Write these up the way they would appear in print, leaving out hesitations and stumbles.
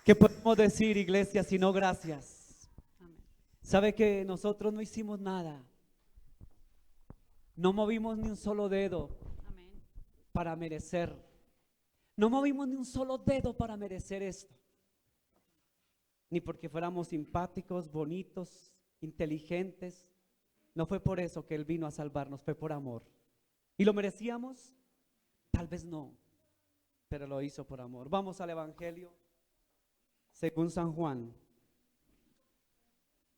¿Qué podemos decir, iglesia, si no gracias? Amén. ¿Sabe que nosotros no hicimos nada? No movimos ni un solo dedo Amén. para merecer. No movimos ni un solo dedo para merecer esto. Ni porque fuéramos simpáticos, bonitos, inteligentes. No fue por eso que Él vino a salvarnos, fue por amor. ¿Y lo merecíamos? Tal vez no, pero lo hizo por amor. Vamos al Evangelio según San Juan.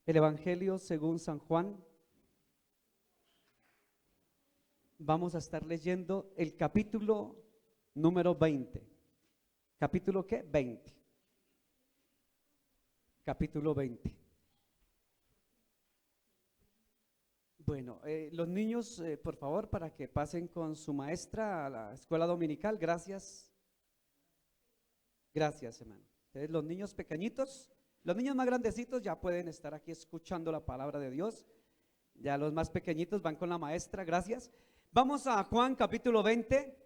El Evangelio según San Juan. Vamos a estar leyendo el capítulo número 20. ¿Capítulo qué? 20. Capítulo 20. Bueno, los niños, por favor, para que pasen con su maestra a la escuela dominical. Gracias. Gracias, hermano. Entonces, los niños pequeñitos, los niños más grandecitos ya pueden estar aquí escuchando la palabra de Dios. Ya los más pequeñitos van con la maestra. Gracias. Vamos a Juan capítulo 20,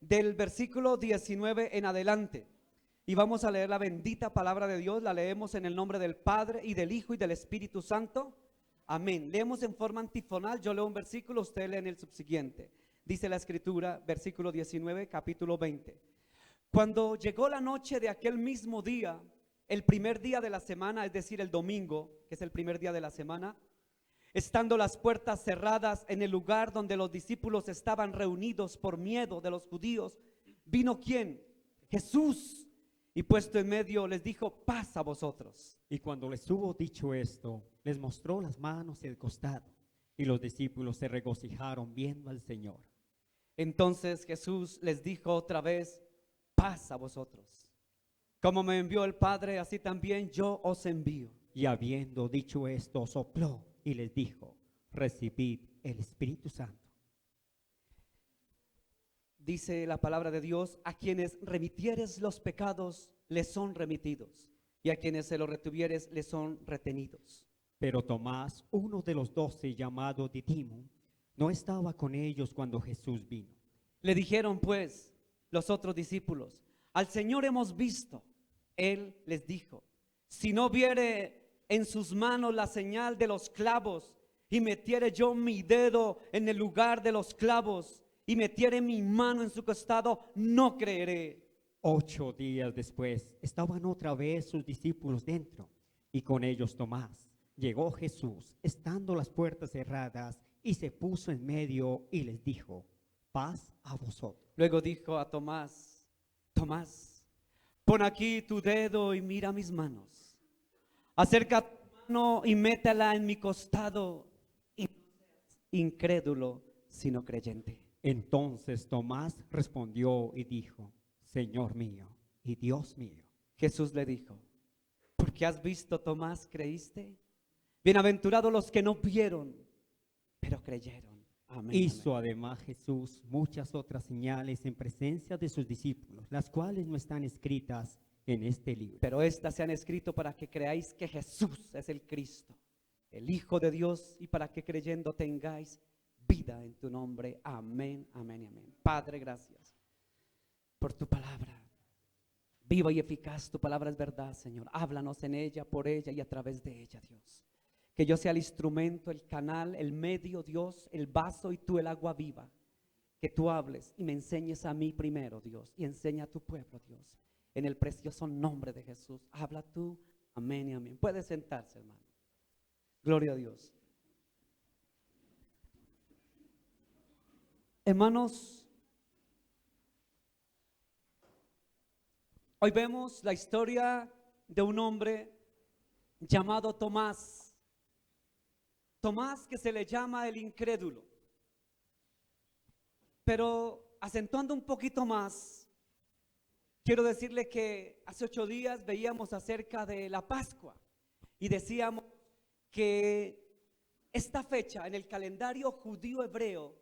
del versículo 19 en adelante. Y vamos a leer la bendita palabra de Dios. La leemos en el nombre del Padre y del Hijo y del Espíritu Santo. Amén. Leemos en forma antifonal. Yo leo un versículo, usted lee en el subsiguiente. Dice la escritura, versículo 19, capítulo 20. Cuando llegó la noche de aquel mismo día, el primer día de la semana, es decir, el domingo, que es el primer día de la semana, estando las puertas cerradas en el lugar donde los discípulos estaban reunidos por miedo de los judíos, vino ¿quién? Jesús, y puesto en medio les dijo: paz a vosotros. Y cuando les hubo dicho esto, les mostró las manos y el costado, y los discípulos se regocijaron viendo al Señor. Entonces Jesús les dijo otra vez: paz a vosotros. Como me envió el Padre, así también yo os envío. Y habiendo dicho esto, sopló y les dijo: recibid el Espíritu Santo. Dice la palabra de Dios: a quienes remitieres los pecados, les son remitidos, y a quienes se los retuvieres, les son retenidos. Pero Tomás, uno de los 12, llamado Didimo, no estaba con ellos cuando Jesús vino. Le dijeron pues los otros discípulos: al Señor hemos visto. Él les dijo: si no viere en sus manos la señal de los clavos, y metiere yo mi dedo en el lugar de los clavos, y metiere mi mano en su costado, no creeré. 8 días después estaban otra vez sus discípulos dentro, y con ellos Tomás. Llegó Jesús, estando las puertas cerradas, y se puso en medio y les dijo: paz a vosotros. Luego dijo a Tomás: Tomás, pon aquí tu dedo y mira mis manos. Acerca tu mano y métela en mi costado, y no seas incrédulo, sino creyente. Entonces Tomás respondió y dijo: Señor mío y Dios mío. Jesús le dijo: porque has visto, Tomás, creíste. Bienaventurados los que no vieron, pero creyeron. Amén. Hizo Amén. además Jesús muchas otras señales en presencia de sus discípulos, las cuales no están escritas en este libro. Pero estas se han escrito para que creáis que Jesús es el Cristo, el Hijo de Dios, y para que creyendo tengáis vida en tu nombre. Amén, amén y amén. Padre, gracias por tu palabra. Viva y eficaz, tu palabra es verdad, Señor. Háblanos en ella, por ella y a través de ella, Dios. Que yo sea el instrumento, el canal, el medio, Dios, el vaso y tú el agua viva. Que tú hables y me enseñes a mí primero, Dios, y enseña a tu pueblo, Dios. En el precioso nombre de Jesús. Habla tú, amén y amén. Puede sentarse, hermano. Gloria a Dios. Hermanos, hoy vemos la historia de un hombre llamado Tomás. Tomás, que se le llama el incrédulo. Pero acentuando un poquito más, quiero decirle que hace 8 días veíamos acerca de la Pascua y decíamos que esta fecha en el calendario judío hebreo,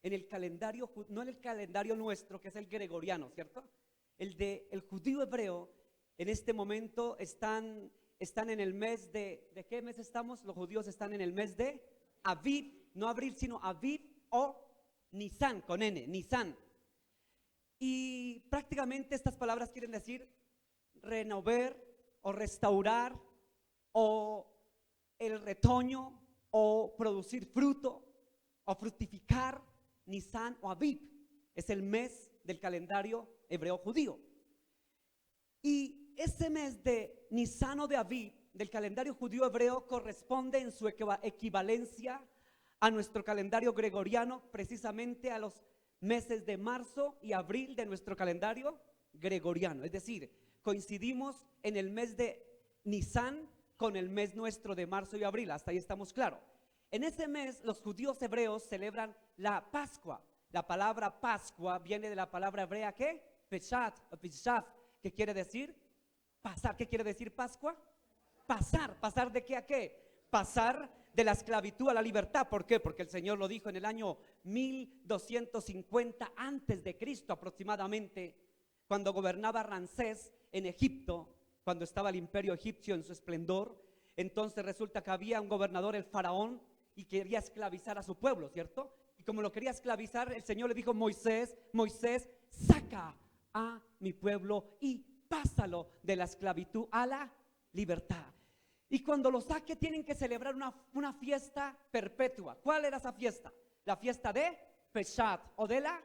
en el calendario, no en el calendario nuestro que es el gregoriano, ¿cierto? El judío hebreo, en este momento están en el mes ¿de qué mes estamos? Los judíos están en el mes de Aviv, no abril, sino Aviv o Nisan, con N, Nisan. Y prácticamente estas palabras quieren decir renovar, o restaurar o el retoño o producir fruto o fructificar. Nisan o Aviv es el mes del calendario hebreo judío. Y ese mes de Nisan o de Aviv del calendario judío hebreo corresponde en su equivalencia a nuestro calendario gregoriano, precisamente a los meses de marzo y abril de nuestro calendario gregoriano. Es decir, coincidimos en el mes de Nisan con el mes nuestro de marzo y abril. Hasta ahí estamos claros. En ese mes los judíos hebreos celebran la Pascua. La palabra Pascua viene de la palabra hebrea ¿qué? Peshat o Peshav, que quiere decir pasar. ¿Qué quiere decir Pascua? Pasar. ¿Pasar de qué a qué? Pasar de la esclavitud a la libertad. ¿Por qué? Porque el Señor lo dijo en el año 1250 antes de Cristo aproximadamente, cuando gobernaba Ramsés en Egipto, cuando estaba el imperio egipcio en su esplendor. Entonces resulta que había un gobernador, el faraón, y quería esclavizar a su pueblo, ¿cierto? Y como lo quería esclavizar, el Señor le dijo: Moisés, saca a mi pueblo y pásalo de la esclavitud a la libertad. Y cuando lo saque tienen que celebrar una fiesta perpetua. ¿Cuál era esa fiesta? La fiesta de Peshat o de la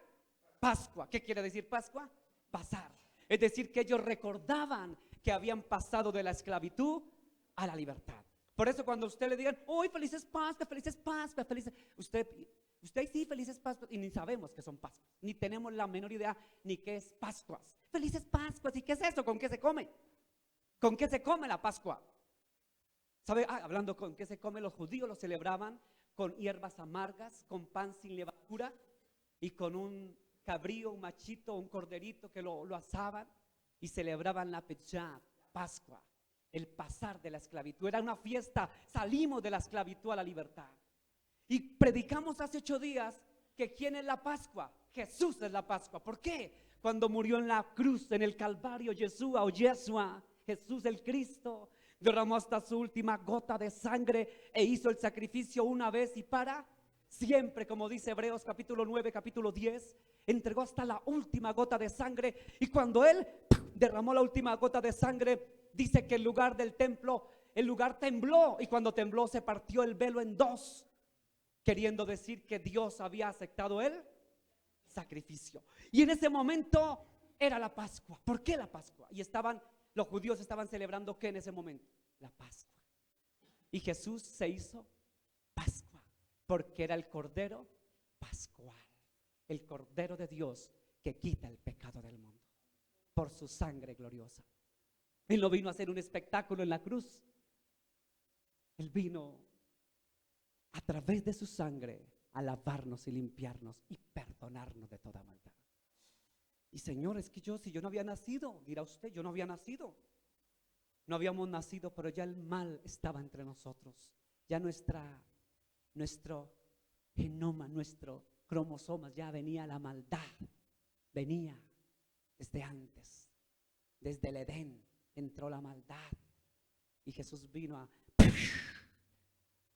Pascua. ¿Qué quiere decir Pascua? Pasar. Es decir, que ellos recordaban que habían pasado de la esclavitud a la libertad. Por eso cuando usted le digan: hoy felices Pascuas, felices, usted sí, felices Pascuas, y ni sabemos qué son Pascuas, ni tenemos la menor idea ni qué es Pascuas. Felices Pascuas, ¿y qué es eso? ¿Con qué se come? ¿Con qué se come la Pascua? ¿Sabe? Hablando con qué se come, los judíos lo celebraban con hierbas amargas, con pan sin levadura y con un cabrío, un machito, un corderito que lo asaban y celebraban la Peshat, Pascua, el pasar de la esclavitud. Era una fiesta, salimos de la esclavitud a la libertad. Y predicamos hace 8 días que ¿quién es la Pascua? Jesús es la Pascua. ¿Por qué? Cuando murió en la cruz, en el Calvario, Yeshua, Jesús el Cristo, derramó hasta su última gota de sangre e hizo el sacrificio una vez y para siempre, como dice Hebreos capítulo 9, capítulo 10, entregó hasta la última gota de sangre. Y cuando Él derramó la última gota de sangre, dice que el lugar del templo, el lugar tembló, y cuando tembló se partió el velo en dos, queriendo decir que Dios había aceptado el sacrificio. Y en ese momento era la Pascua. ¿Por qué la Pascua? Y los judíos estaban celebrando ¿qué en ese momento? La Pascua. Y Jesús se hizo Pascua porque era el Cordero Pascual, el Cordero de Dios que quita el pecado del mundo por su sangre gloriosa. Él no vino a hacer un espectáculo en la cruz. Él vino a través de su sangre a lavarnos y limpiarnos y perdonarnos de toda maldad. Y Señor, es que si yo no había nacido, dirá usted, yo no había nacido. No habíamos nacido, pero ya el mal estaba entre nosotros. Ya nuestro genoma, nuestro cromosomas, ya venía la maldad. Venía desde antes, desde el Edén entró la maldad. Y Jesús vino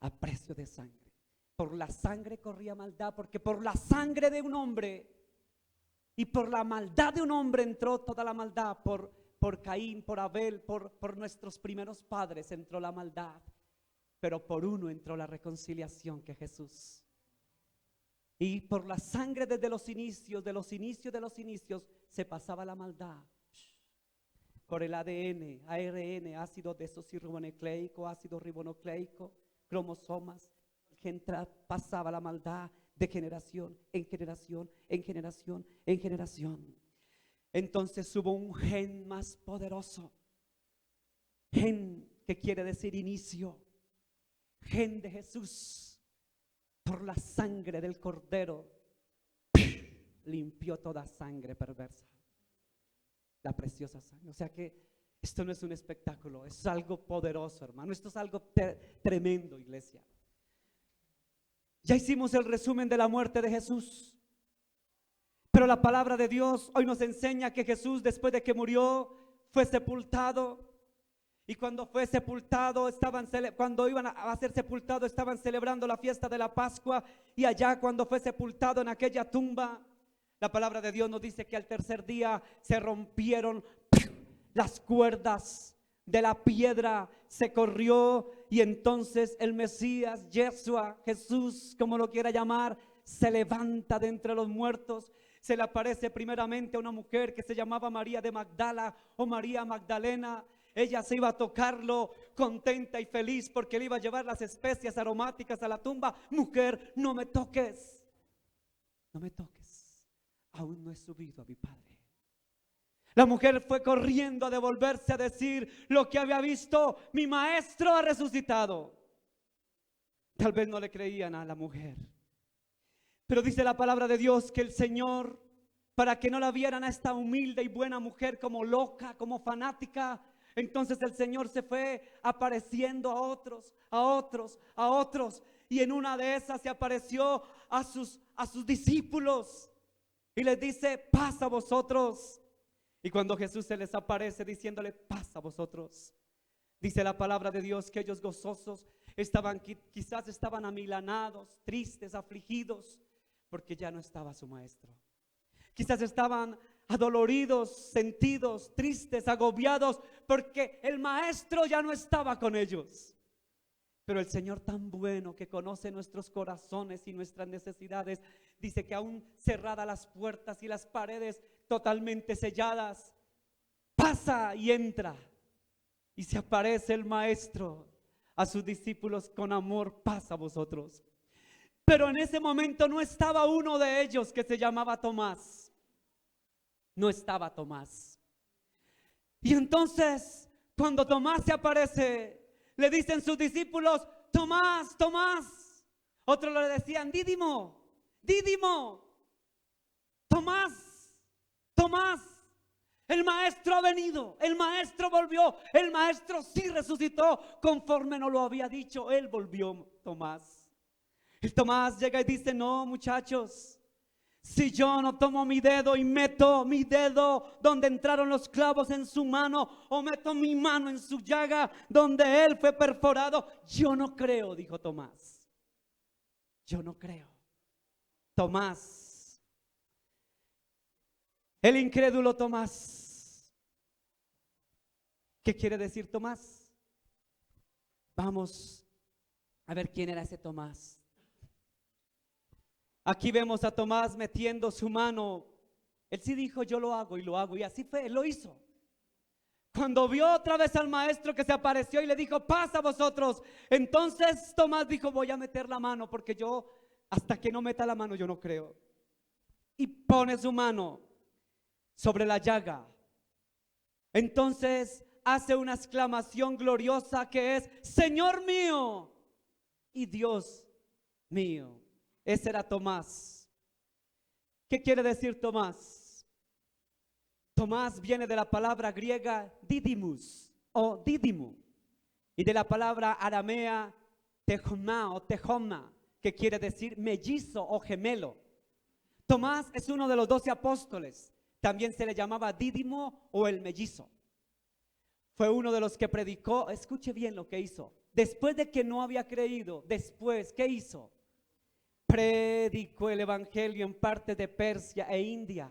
a precio de sangre. Por la sangre corría maldad, porque por la sangre de un hombre y por la maldad de un hombre entró toda la maldad. Por Caín, por Abel, por nuestros primeros padres entró la maldad, pero por uno entró la reconciliación, que es Jesús. Y por la sangre desde los inicios se pasaba la maldad. Por el ADN, ARN, ácido desoxirribonucleico, ácido ribonucleico, cromosomas, que pasaba la maldad de generación en generación, en generación, en generación. Entonces hubo un gen más poderoso, gen que quiere decir inicio, gen de Jesús. Por la sangre del Cordero limpió toda sangre perversa, la preciosa sangre. O sea que esto no es un espectáculo, es algo poderoso, hermano. Esto es algo tremendo, iglesia. Ya hicimos el resumen de la muerte de Jesús, pero la palabra de Dios hoy nos enseña que Jesús, después de que murió, fue sepultado. Y cuando fue sepultado, cuando iban a ser sepultados, estaban celebrando la fiesta de la Pascua. Y allá, cuando fue sepultado en aquella tumba, la palabra de Dios nos dice que al tercer día se rompieron las cuerdas de la piedra se corrió y entonces el Mesías, Yeshua, Jesús, como lo quiera llamar, se levanta de entre los muertos. Se le aparece primeramente a una mujer que se llamaba María de Magdala o María Magdalena. Ella se iba a tocarlo contenta y feliz porque le iba a llevar las especias aromáticas a la tumba. Mujer, no me toques, no me toques, aún no he subido a mi Padre. La mujer fue corriendo a devolverse a decir lo que había visto: mi maestro ha resucitado. Tal vez no le creían a la mujer, pero dice la palabra de Dios que el Señor, para que no la vieran a esta humilde y buena mujer como loca, como fanática, entonces el Señor se fue apareciendo a otros, a otros, a otros. Y en una de esas se apareció a sus discípulos y les dice: paz a vosotros. Y cuando Jesús se les aparece diciéndole: paz a vosotros, dice la palabra de Dios que ellos gozosos estaban, quizás estaban amilanados, tristes, afligidos, porque ya no estaba su maestro. Quizás estaban adoloridos, sentidos, tristes, agobiados, porque el maestro ya no estaba con ellos. Pero el Señor, tan bueno, que conoce nuestros corazones y nuestras necesidades, dice que aún cerradas las puertas y las paredes totalmente selladas, pasa y entra. Y se aparece el maestro a sus discípulos con amor: paz a vosotros. Pero en ese momento no estaba uno de ellos, que se llamaba Tomás. No estaba Tomás. Y entonces, cuando Tomás se aparece, le dicen sus discípulos: Tomás, Tomás. Otros le decían: Dídimo, Dídimo. Tomás, Tomás. El maestro ha venido, el maestro volvió, el maestro sí resucitó conforme nos lo había dicho. Él volvió, Tomás. Y Tomás llega y dice: no, muchachos, si yo no tomo mi dedo y meto mi dedo donde entraron los clavos en su mano, o meto mi mano en su llaga donde él fue perforado, yo no creo, dijo Tomás. Yo no creo. Tomás, el incrédulo Tomás. ¿Qué quiere decir Tomás? Vamos a ver quién era ese Tomás. Aquí vemos a Tomás metiendo su mano. Él sí dijo: yo lo hago, y lo hago. Y así fue, él lo hizo. Cuando vio otra vez al maestro que se apareció y le dijo: paz a vosotros, entonces Tomás dijo: voy a meter la mano, porque yo, hasta que no meta la mano, yo no creo. Y pone su mano sobre la llaga. Entonces hace una exclamación gloriosa que es: Señor mío y Dios mío. Ese era Tomás. ¿Qué quiere decir Tomás? Tomás viene de la palabra griega didymus o dídimo, y de la palabra aramea tejomá o tejoma, que quiere decir mellizo o gemelo. Tomás es uno de los 12 apóstoles. También se le llamaba Dídimo o el mellizo. Fue uno de los que predicó. Escuche bien lo que hizo. Después de que no había creído, después, ¿qué hizo? Predicó el evangelio en partes de Persia e India.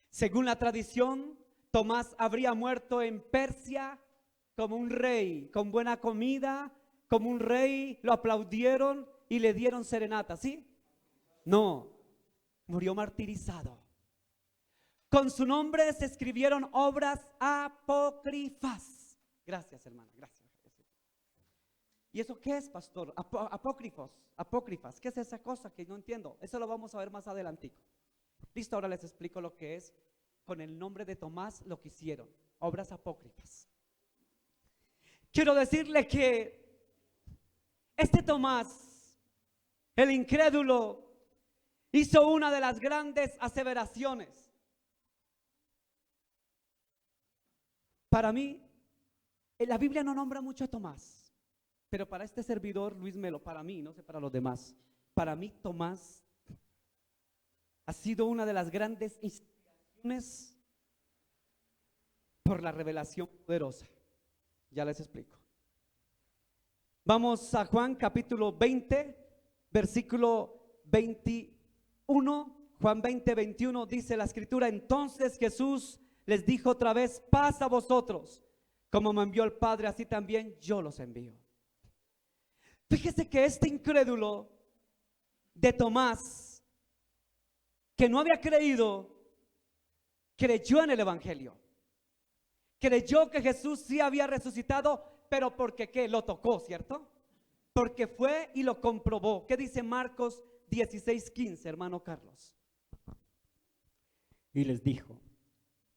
Según la tradición, Tomás habría muerto en Persia como un rey, con buena comida, como un rey. Lo aplaudieron y le dieron serenata, ¿sí? No, murió martirizado. Con su nombre se escribieron obras apócrifas. Gracias, hermana, gracias. ¿Y eso qué es, pastor? Apócrifas. ¿Qué es esa cosa que no entiendo? Eso lo vamos a ver más adelantico. Listo, ahora les explico lo que es. Con el nombre de Tomás lo que hicieron, obras apócrifas. Quiero decirle que este Tomás, el incrédulo, hizo una de las grandes aseveraciones. Para mí, la Biblia no nombra mucho a Tomás. Pero para este servidor, Luis Melo, para mí, no sé para los demás, para mí Tomás ha sido una de las grandes inspiraciones por la revelación poderosa. Ya les explico. Vamos a Juan capítulo 20, versículo 21. Juan 20, 21 dice la escritura: entonces Jesús les dijo otra vez: paz a vosotros. Como me envió el Padre, así también yo los envío. Fíjese que este incrédulo de Tomás, que no había creído, creyó en el evangelio. Creyó que Jesús sí había resucitado, pero porque ¿qué? Lo tocó, ¿cierto? Porque fue y lo comprobó. ¿Qué dice Marcos 16:15, hermano Carlos? Y les dijo: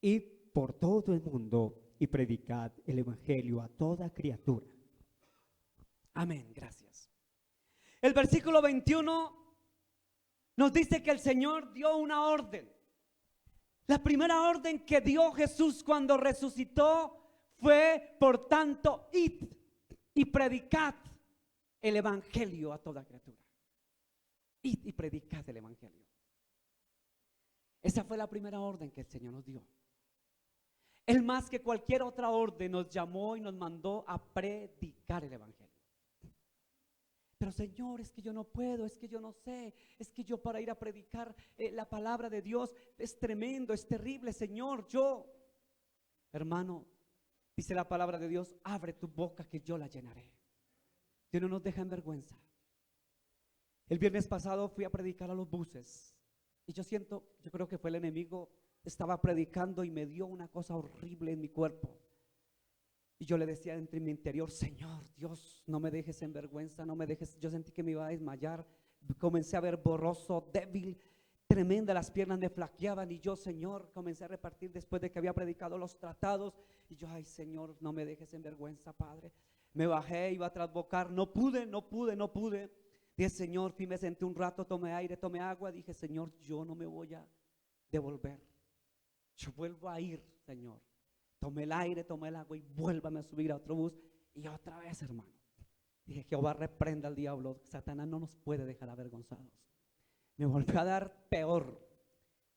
id por todo el mundo y predicad el evangelio a toda criatura. Amén, gracias. El versículo 21 nos dice que el Señor dio una orden. La primera orden que dio Jesús cuando resucitó fue: por tanto, id y predicad el evangelio a toda criatura. Id y predicad el evangelio. Esa fue la primera orden que el Señor nos dio. Él, más que cualquier otra orden, nos llamó y nos mandó a predicar el evangelio. Pero Señor, es que yo no puedo, es que yo no sé, es que yo para ir a predicar la palabra de Dios es tremendo, es terrible, Señor. Hermano, dice la palabra de Dios: abre tu boca que yo la llenaré. Dios no nos deja en vergüenza. El viernes pasado fui a predicar a los buses y yo creo que fue el enemigo, estaba predicando y me dio una cosa horrible en mi cuerpo. Y yo le decía entre mi interior: Señor Dios, no me dejes en vergüenza, no me dejes. Yo sentí que me iba a desmayar, comencé a ver borroso, débil, tremenda, las piernas me flaqueaban. Y yo, Señor, comencé a repartir después de que había predicado los tratados. Y yo: ay Señor, no me dejes en vergüenza, Padre. Me bajé, iba a trasbocar, no pude. Dije: Señor, fui, me senté un rato, tomé aire, tomé agua. Dije: Señor, yo no me voy a devolver, yo vuelvo a ir, Señor. Tomé el aire, tomé el agua y vuélvame a subir a otro bus. Y otra vez, hermano, dije: Jehová reprenda al diablo, Satanás no nos puede dejar avergonzados. Me volvió a dar peor.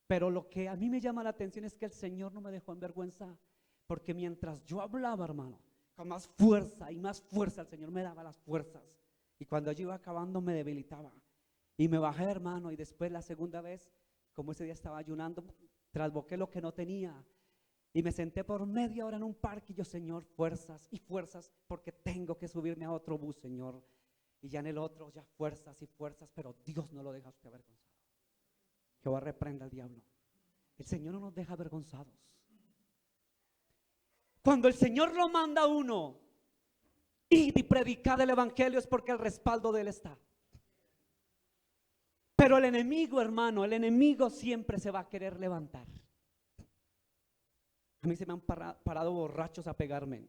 Pero lo que a mí me llama la atención es que el Señor no me dejó en vergüenza, porque mientras yo hablaba, hermano, con más fuerza y más fuerza, el Señor me daba las fuerzas. Y cuando yo iba acabando me debilitaba. Y me bajé, hermano, y después la segunda vez, como ese día estaba ayunando, trasboqué lo que no tenía. Y me senté por media hora en un parque y yo: Señor, fuerzas y fuerzas, porque tengo que subirme a otro bus, Señor. Y ya en el otro, ya fuerzas y fuerzas, pero Dios no lo deja a usted avergonzado. Jehová reprenda al diablo. El Señor no nos deja avergonzados. Cuando el Señor lo manda a uno, id y predicad el evangelio, es porque el respaldo de Él está. Pero el enemigo, hermano, el enemigo siempre se va a querer levantar. A mí se me han parado borrachos a pegarme.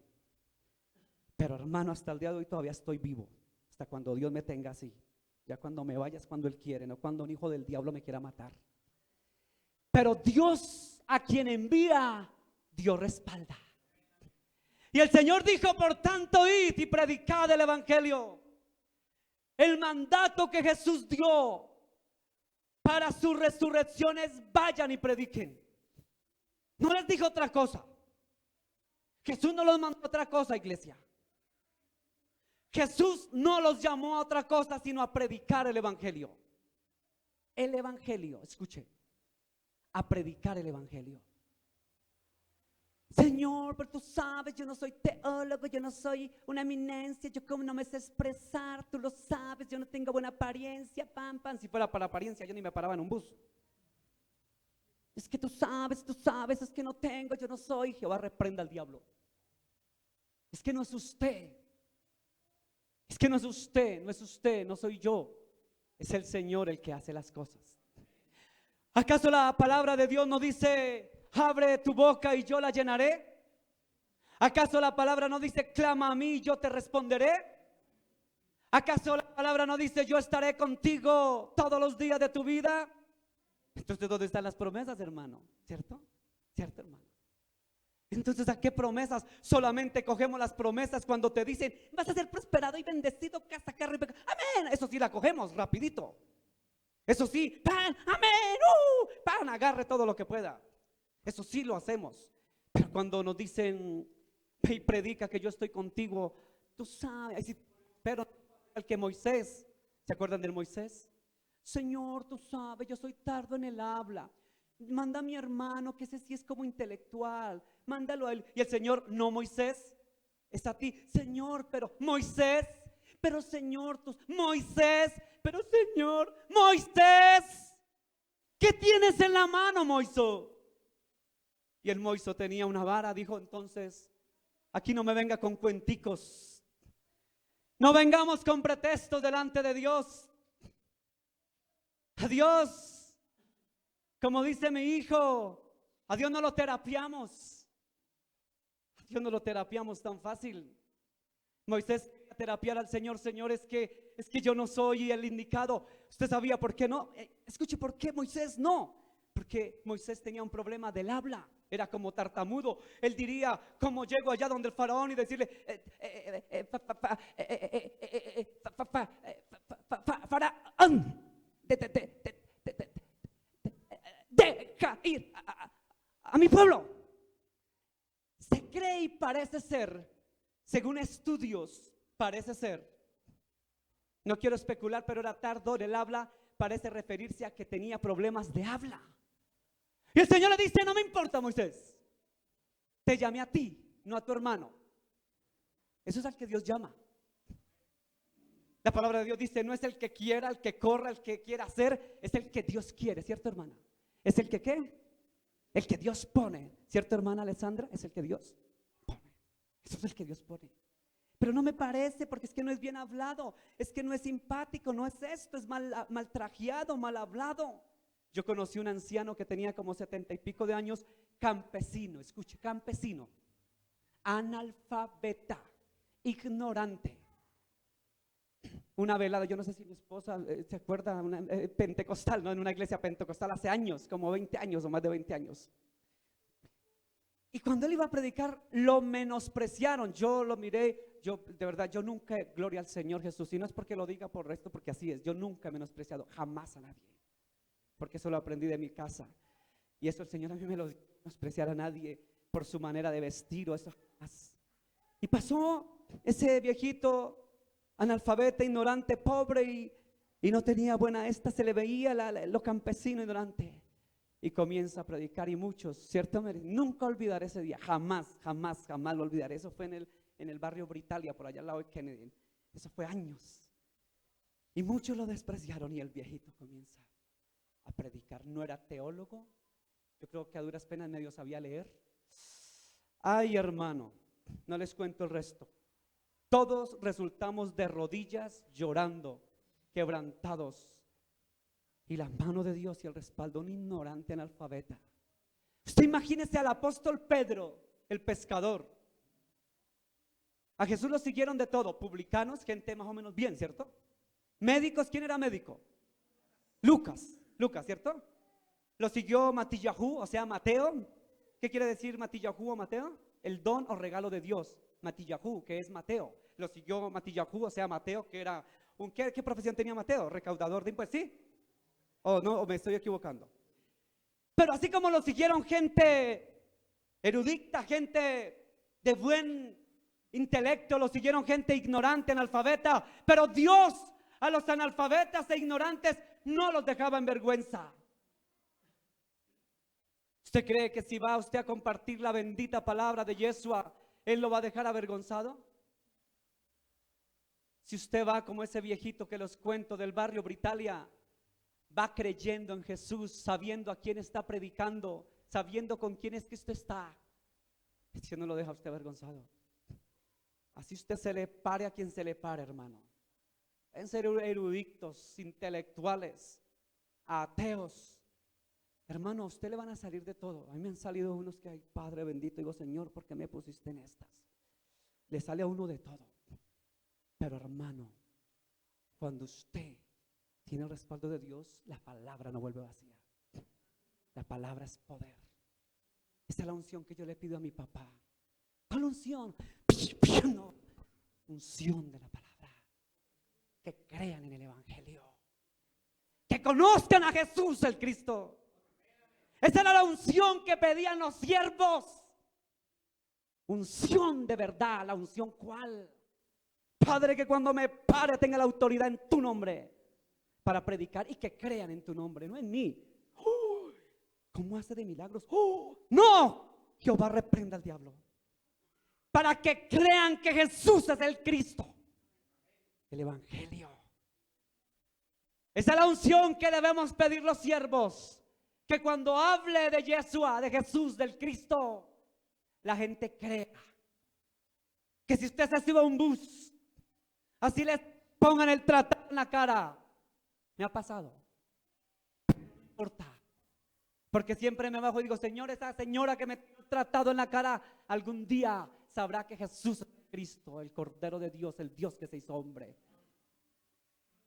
Pero hermano, hasta el día de hoy todavía estoy vivo. Hasta cuando Dios me tenga así. Ya cuando me vaya es cuando Él quiere, no cuando un hijo del diablo me quiera matar. Pero Dios, a quien envía, Dios respalda. Y el Señor dijo: por tanto, id y predicad el evangelio. El mandato que Jesús dio para su resurrección es: vayan y prediquen. No les dijo otra cosa. Jesús no los mandó a otra cosa, iglesia. Jesús no los llamó a otra cosa sino a predicar el evangelio. El evangelio, escuche, a predicar el evangelio. Señor, pero tú sabes, yo no soy teólogo, yo no soy una eminencia, yo como no me sé expresar, tú lo sabes, yo no tengo buena apariencia, Si fuera para apariencia yo ni me paraba en un bus. Es que tú sabes, es que no tengo, yo no soy. Jehová reprenda al diablo. Es que no es usted. Es que no es usted, no soy yo. Es el Señor el que hace las cosas. ¿Acaso la palabra de Dios no dice: abre tu boca y yo la llenaré? ¿Acaso la palabra no dice: clama a mí y yo te responderé? ¿Acaso la palabra no dice: yo estaré contigo todos los días de tu vida? Entonces, ¿dónde están las promesas, hermano? ¿Cierto? ¿Cierto, hermano? Entonces, ¿a qué promesas? Solamente cogemos las promesas cuando te dicen: vas a ser prosperado y bendecido, casa, carro y peca. Amén. Eso sí la cogemos rapidito. Eso sí, pan, amén, pan, agarre todo lo que pueda. Eso sí lo hacemos. Pero cuando nos dicen: ve y predica que yo estoy contigo, tú sabes. Pero el que Moisés, ¿se acuerdan del Moisés? Señor, tú sabes, yo soy tardo en el habla. Manda a mi hermano, que ese sí es como intelectual. Mándalo a él. Y el Señor: no, Moisés, es a ti, Señor, pero Moisés, pero Señor, Moisés, pero Señor, Moisés, ¿qué tienes en la mano, Moisés? Y el Moisés tenía una vara, dijo entonces, aquí no me venga con cuenticos, no vengamos con pretextos delante de Dios. A Dios, como dice mi hijo, a Dios no lo terapiamos. A Dios no lo terapiamos tan fácil. Moisés quería terapiar al Señor. Señor, es que yo no soy el indicado. ¿Usted sabía por qué no? Escuche, ¿por qué Moisés no? Porque Moisés tenía un problema del habla. Era como tartamudo. Él diría, ¿cómo llego allá donde el faraón y decirle faraón, deja ir a mi pueblo? Se cree y parece ser, según estudios, parece ser, no quiero especular, pero era tardo el habla, parece referirse a que tenía problemas de habla. Y el Señor le dice, no me importa, Moisés, te llamé a ti, no a tu hermano. Eso es al que Dios llama. La palabra de Dios dice, no es el que quiera, el que corra, el que quiera hacer, es el que Dios quiere, ¿cierto, hermana? Es el que ¿qué? El que Dios pone, ¿cierto, hermana Alessandra? Es el que Dios pone. Eso es el que Dios pone. Pero no me parece, porque es que no es bien hablado, es que no es simpático, no es esto, es mal trajeado, mal hablado. Yo conocí un anciano que tenía como 70 y pico de años, campesino, escuche, campesino, analfabeta, ignorante. Una velada, yo no sé si mi esposa se acuerda, una, pentecostal, ¿no? En una iglesia pentecostal hace años, como 20 años o más de 20 años. Y cuando él iba a predicar, lo menospreciaron. Yo lo miré, yo de verdad, yo nunca, gloria al Señor Jesús, y no es porque lo diga por esto, porque así es, yo nunca he menospreciado jamás a nadie, porque eso lo aprendí de mi casa. Y eso el Señor a mí me lo dijo, no menospreciar a nadie por su manera de vestir o eso jamás. Y pasó ese viejito analfabeta, ignorante, pobre y no tenía buena se le veía lo campesino, ignorante. Y comienza a predicar y muchos, ¿cierto? Nunca olvidaré ese día, jamás lo olvidaré. Eso fue en el barrio Britalia, por allá al lado de Kennedy. Eso fue años. Y muchos lo despreciaron y el viejito comienza a predicar. No era teólogo, yo creo que a duras penas medio sabía leer. Ay, hermano, no les cuento el resto. Todos resultamos de rodillas llorando, quebrantados. Y la mano de Dios y el respaldo de un ignorante analfabeta. Usted imagínese al apóstol Pedro, el pescador. A Jesús lo siguieron de todo, publicanos, gente más o menos bien, ¿cierto? Médicos, ¿quién era médico? Lucas, ¿cierto? Lo siguió Matillahu, o sea, Mateo. ¿Qué quiere decir Matillahu o Mateo? El don o regalo de Dios. Matillahu, que es Mateo. Lo siguió Matillahu, o sea, Mateo, que era ¿qué profesión tenía Mateo? Recaudador de impuestos, ¿sí? ¿O no? ¿O me estoy equivocando? Pero así como lo siguieron gente erudita, gente de buen intelecto, lo siguieron gente ignorante, analfabeta, pero Dios a los analfabetas e ignorantes no los dejaba en vergüenza. ¿Usted cree que si va usted a compartir la bendita palabra de Yeshua, Él lo va a dejar avergonzado? Si usted va como ese viejito que los cuento del barrio Britalia, va creyendo en Jesús, sabiendo a quién está predicando, sabiendo con quién es que usted está, eso no lo deja usted avergonzado. Así usted se le pare a quien se le pare, hermano. En ser eruditos, intelectuales, ateos, hermano, a usted le van a salir de todo. A mí me han salido unos que, ay, Padre bendito, digo, Señor, ¿por qué me pusiste en estas? Le sale a uno de todo. Pero hermano, cuando usted tiene el respaldo de Dios, la palabra no vuelve vacía. La palabra es poder. Esa es la unción que yo le pido a mi papá. ¿Cuál unción? No, unción de la palabra. Que crean en el Evangelio. Que conozcan a Jesús el Cristo. Esa era la unción que pedían los siervos. Unción de verdad. La unción ¿cuál? Padre, que cuando me pare tenga la autoridad en tu nombre para predicar y que crean en tu nombre, no en mí. ¿Cómo hace de milagros? ¡No! Jehová reprenda al diablo. para que crean que Jesús es el Cristo, el Evangelio. Esa es la unción que debemos pedir los siervos, que cuando hable de Yeshua, de Jesús, del Cristo, la gente crea. Que si usted se sube a un bus, así les pongan el tratado en la cara. Me ha pasado. No importa. Porque siempre me bajo y digo, Señor, esa señora que me ha tratado en la cara, algún día sabrá que Jesús es Cristo, el Cordero de Dios, el Dios que se hizo hombre.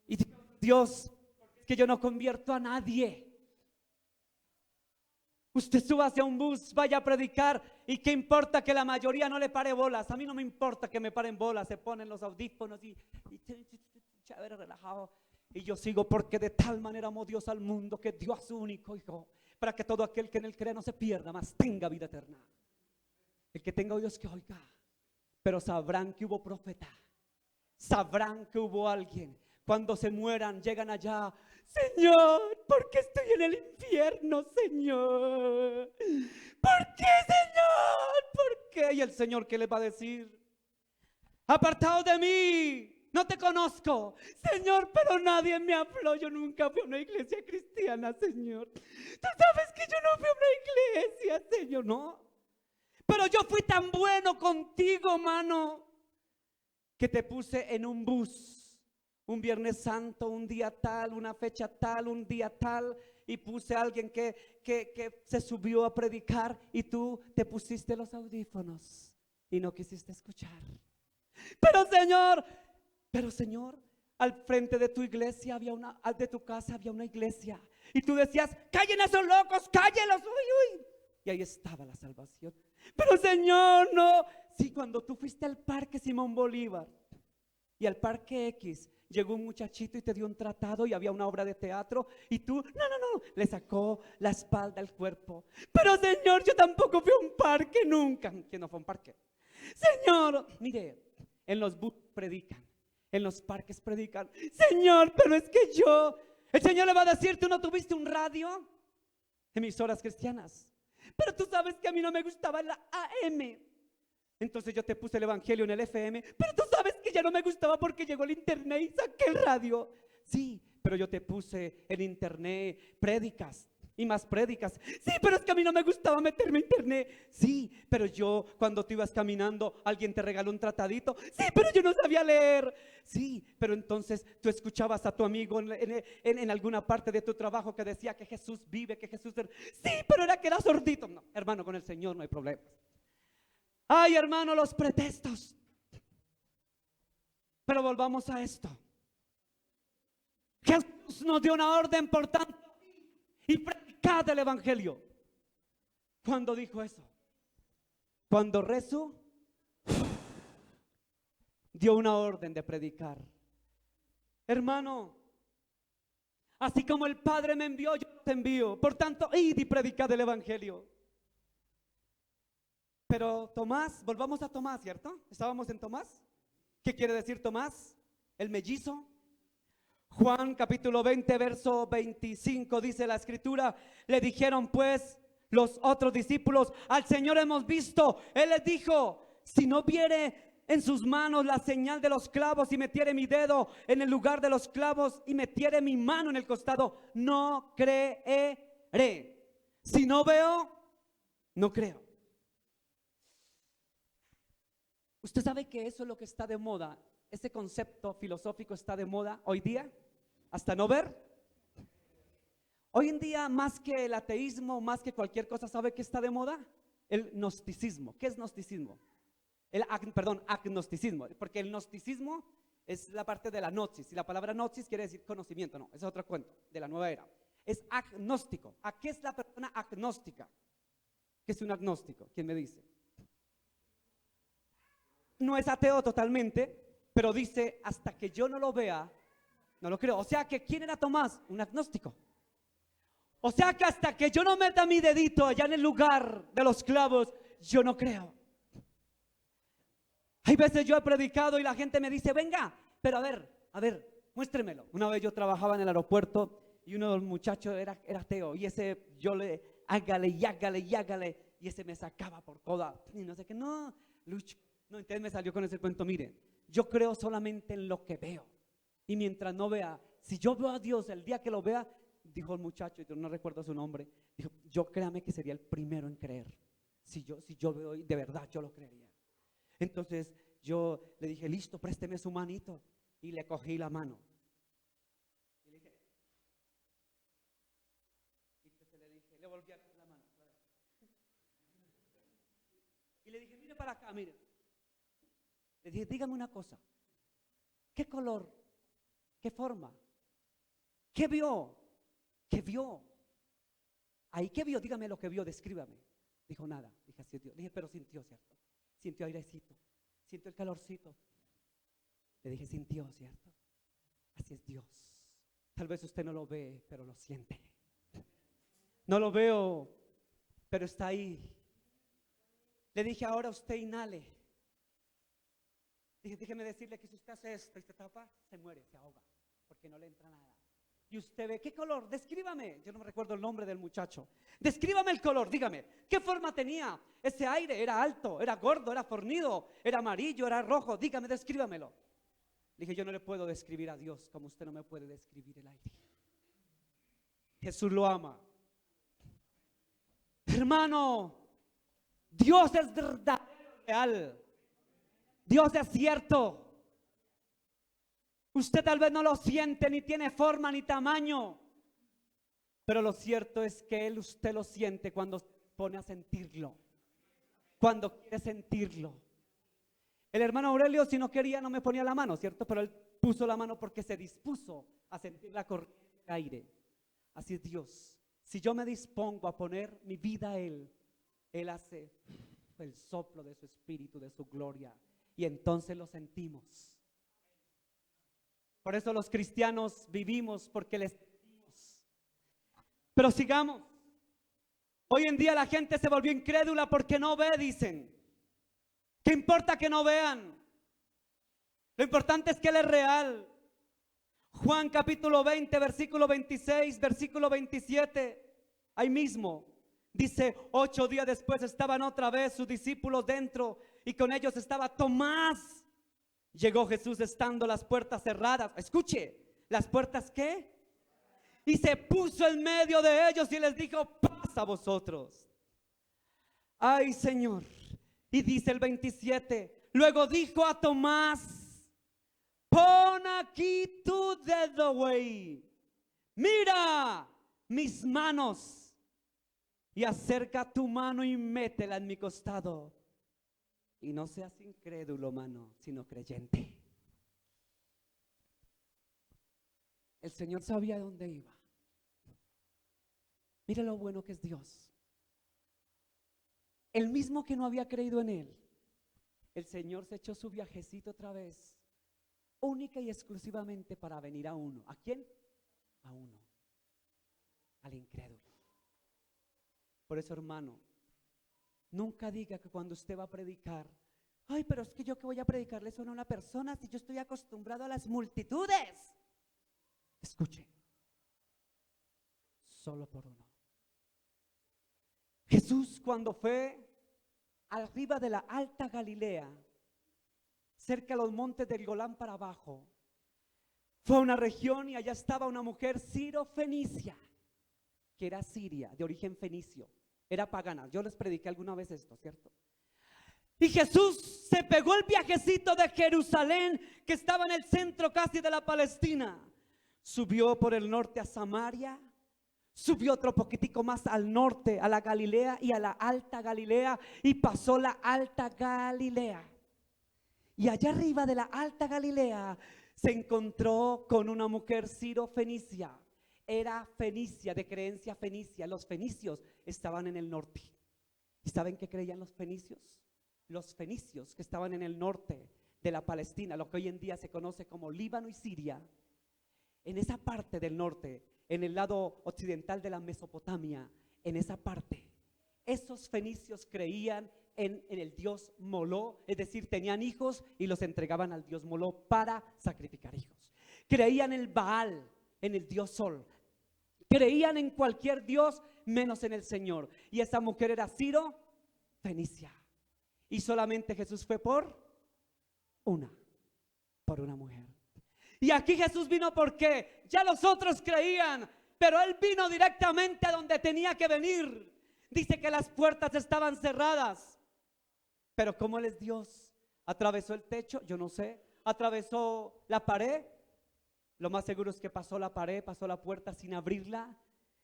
Y Dios, es que yo no convierto a nadie. Usted suba hacia un bus, vaya a predicar, y qué importa que la mayoría no le pare bolas. A mí no me importa que me paren bolas, se ponen los audífonos y chévere, relajado. Y yo sigo, porque de tal manera amó Dios al mundo que dio a su único hijo, para que todo aquel que en él crea no se pierda, mas tenga vida eterna. El que tenga oídos que oiga. Pero sabrán que hubo profeta, sabrán que hubo alguien. Cuando se mueran, llegan allá, Señor, ¿por qué estoy en el infierno, Señor? ¿Por qué, Señor? ¿Por qué? Y el Señor, ¿qué les va a decir? Apartado de mí, no te conozco, Señor, pero nadie me habló. Yo nunca fui a una iglesia cristiana, Señor. Tú sabes que yo no fui a una iglesia, Señor, no. Pero yo fui tan bueno contigo, mano, que te puse en un bus. Un Viernes Santo, un día tal, una fecha tal, un día tal, y puse a alguien que se subió a predicar, y tú te pusiste los audífonos y no quisiste escuchar. Pero Señor, al frente de tu iglesia había de tu casa había una iglesia, y tú decías, callen a esos locos, cállenlos, uy, uy. Y ahí estaba la salvación. Pero Señor, no. Sí, cuando tú fuiste al Parque Simón Bolívar y al Parque X, llegó un muchachito y te dio un tratado y había una obra de teatro, y tú, no, le sacó la espalda al cuerpo. Pero Señor, yo tampoco fui a un parque nunca. ¿Quién no fue a un parque? Señor, mire, en los buses predican, en los parques predican. Señor, pero es que el Señor le va a decir, ¿tú no tuviste un radio? Emisoras cristianas. Pero tú sabes que a mí no me gustaba la AM. Entonces yo te puse el evangelio en el FM. Pero tú sabes que ya no me gustaba porque llegó el internet y saqué el radio. Sí, pero yo te puse en internet prédicas y más prédicas. Sí, pero es que a mí no me gustaba meterme en internet. Sí, pero yo cuando tú ibas caminando alguien te regaló un tratadito. Sí, pero yo no sabía leer. Sí, pero entonces tú escuchabas a tu amigo en alguna parte de tu trabajo que decía que Jesús vive, que Jesús... Sí, pero era que era sordito. No, hermano, con el Señor no hay problema. Ay, hermano, los pretextos. Pero volvamos a esto. Jesús nos dio una orden, por tanto, y predicad el evangelio. ¿Cuándo dijo eso? Cuando rezó, dio una orden de predicar. Hermano, así como el Padre me envió, yo te envío. Por tanto, id y predicad el evangelio. Pero Tomás, volvamos a Tomás, ¿cierto? Estábamos en Tomás. ¿Qué quiere decir Tomás? El mellizo. Juan capítulo 20, verso 25 dice la escritura, le dijeron pues los otros discípulos, al Señor hemos visto. Él les dijo, si no viere en sus manos la señal de los clavos y metiere mi dedo en el lugar de los clavos y metiere mi mano en el costado, no creeré. Si no veo, no creo. ¿Usted sabe que eso es lo que está de moda? Ese concepto filosófico está de moda hoy día, hasta no ver. Hoy en día, más que el ateísmo, más que cualquier cosa, ¿sabe qué está de moda? El gnosticismo. ¿Qué es gnosticismo? Agnosticismo, porque el gnosticismo es la parte de la gnosis, y la palabra gnosis quiere decir conocimiento. No, ese es otro cuento de la nueva era. Es agnóstico. ¿A qué es la persona agnóstica? ¿Qué es un agnóstico? ¿Quién me dice? No es ateo totalmente, pero dice, hasta que yo no lo vea, no lo creo. O sea que, ¿quién era Tomás? Un agnóstico. O sea que hasta que yo no meta mi dedito allá en el lugar de los clavos, yo no creo. Hay veces yo he predicado y la gente me dice, venga, pero a ver, muéstremelo. Una vez yo trabajaba en el aeropuerto y uno de los muchachos era ateo, y ese yo hágale, y ese me sacaba por coda. Y no sé qué, no, Lucho, No, entonces me salió con ese cuento, mire, yo creo solamente en lo que veo. Y mientras no vea, si yo veo a Dios el día que lo vea, dijo el muchacho, yo no recuerdo su nombre, dijo, yo créame que sería el primero en creer. Si yo veo, de verdad yo lo creería. Entonces yo le dije, listo, présteme su manito. Y le cogí la mano. Y le dije, le volví a coger la mano. Y le dije, mire para acá, mire. Le dije, dígame una cosa. ¿Qué color? ¿Qué forma? ¿Qué vio? ¿Qué vio? Ahí, ¿qué vio? Dígame lo que vio, descríbame. Dijo, nada. Dije, así es Dios. Dije, pero sintió, ¿cierto? Sintió airecito. Sintió el calorcito. Le dije, sintió, ¿cierto? Así es Dios. Tal vez usted no lo ve, pero lo siente. No lo veo, pero está ahí. Le dije, ahora usted inhale. Dije, déjeme decirle que si usted hace esto y se tapa, se muere, se ahoga, porque no le entra nada. Y usted ve, ¿qué color? Descríbame. Yo no me recuerdo el nombre del muchacho. Descríbame el color, dígame. ¿Qué forma tenía ese aire? ¿Era alto? ¿Era gordo? ¿Era fornido? ¿Era amarillo? ¿Era rojo? Dígame, descríbamelo. Dije, yo no le puedo describir a Dios como usted no me puede describir el aire. Jesús lo ama. Hermano, Dios es verdadero, real. Dios es cierto. Usted tal vez no lo siente, ni tiene forma ni tamaño, pero lo cierto es que usted lo siente cuando se pone a sentirlo, cuando quiere sentirlo. El hermano Aurelio, si no quería, no me ponía la mano, ¿cierto? Pero él puso la mano porque se dispuso a sentir la corriente de aire. Así es Dios. Si yo me dispongo a poner mi vida a Él, Él hace el soplo de su espíritu, de su gloria, y entonces lo sentimos. Por eso los cristianos vivimos, porque les sentimos. Pero sigamos. Hoy en día la gente se volvió incrédula porque no ve, dicen. ¿Qué importa que no vean? Lo importante es que Él es real. Juan capítulo 20, versículo 26, versículo 27, ahí mismo. Dice, 8 días después estaban otra vez sus discípulos dentro y con ellos estaba Tomás. Llegó Jesús estando las puertas cerradas. Escuche, ¿las puertas qué? Y se puso en medio de ellos y les dijo, paz a vosotros. Ay, Señor. Y dice el 27, luego dijo a Tomás, pon aquí tu dedo, güey. Mira mis manos y acerca tu mano y métela en mi costado. Y no seas incrédulo, mano, sino creyente. El Señor sabía dónde iba. Mire lo bueno que es Dios. El mismo que no había creído en Él, el Señor se echó su viajecito otra vez, única y exclusivamente para venir a uno. ¿A quién? A uno, al incrédulo. Por eso, hermano, nunca diga que cuando usted va a predicar, ay, pero es que yo que voy a predicarle eso a una persona si yo estoy acostumbrado a las multitudes. Escuche, solo por uno. Jesús, cuando fue arriba de la alta Galilea, cerca de los montes del Golán para abajo, fue a una región y allá estaba una mujer siro-fenicia, que era siria, de origen fenicio, era pagana. Yo les prediqué alguna vez esto, ¿cierto? Y Jesús se pegó el viajecito de Jerusalén, que estaba en el centro casi de la Palestina. Subió por el norte a Samaria, subió otro poquitico más al norte, a la Galilea y a la alta Galilea, y pasó la alta Galilea. Y allá arriba de la alta Galilea se encontró con una mujer siro-fenicia. Era fenicia, de creencia fenicia. Los fenicios estaban en el norte. ¿Y saben qué creían los fenicios? Los fenicios que estaban en el norte de la Palestina, lo que hoy en día se conoce como Líbano y Siria, en esa parte del norte, en el lado occidental de la Mesopotamia, en esa parte, esos fenicios creían en el dios Moló, es decir, tenían hijos y los entregaban al dios Moló para sacrificar hijos. Creían en el Baal, en el dios Sol. Creían en cualquier dios menos en el Señor. Y esa mujer era siro-fenicia. Y solamente Jesús fue por una mujer. Y aquí Jesús vino porque ya los otros creían, pero Él vino directamente a donde tenía que venir. Dice que las puertas estaban cerradas, pero como Él es Dios, atravesó el techo, yo no sé, atravesó la pared. Lo más seguro es que pasó la pared, pasó la puerta sin abrirla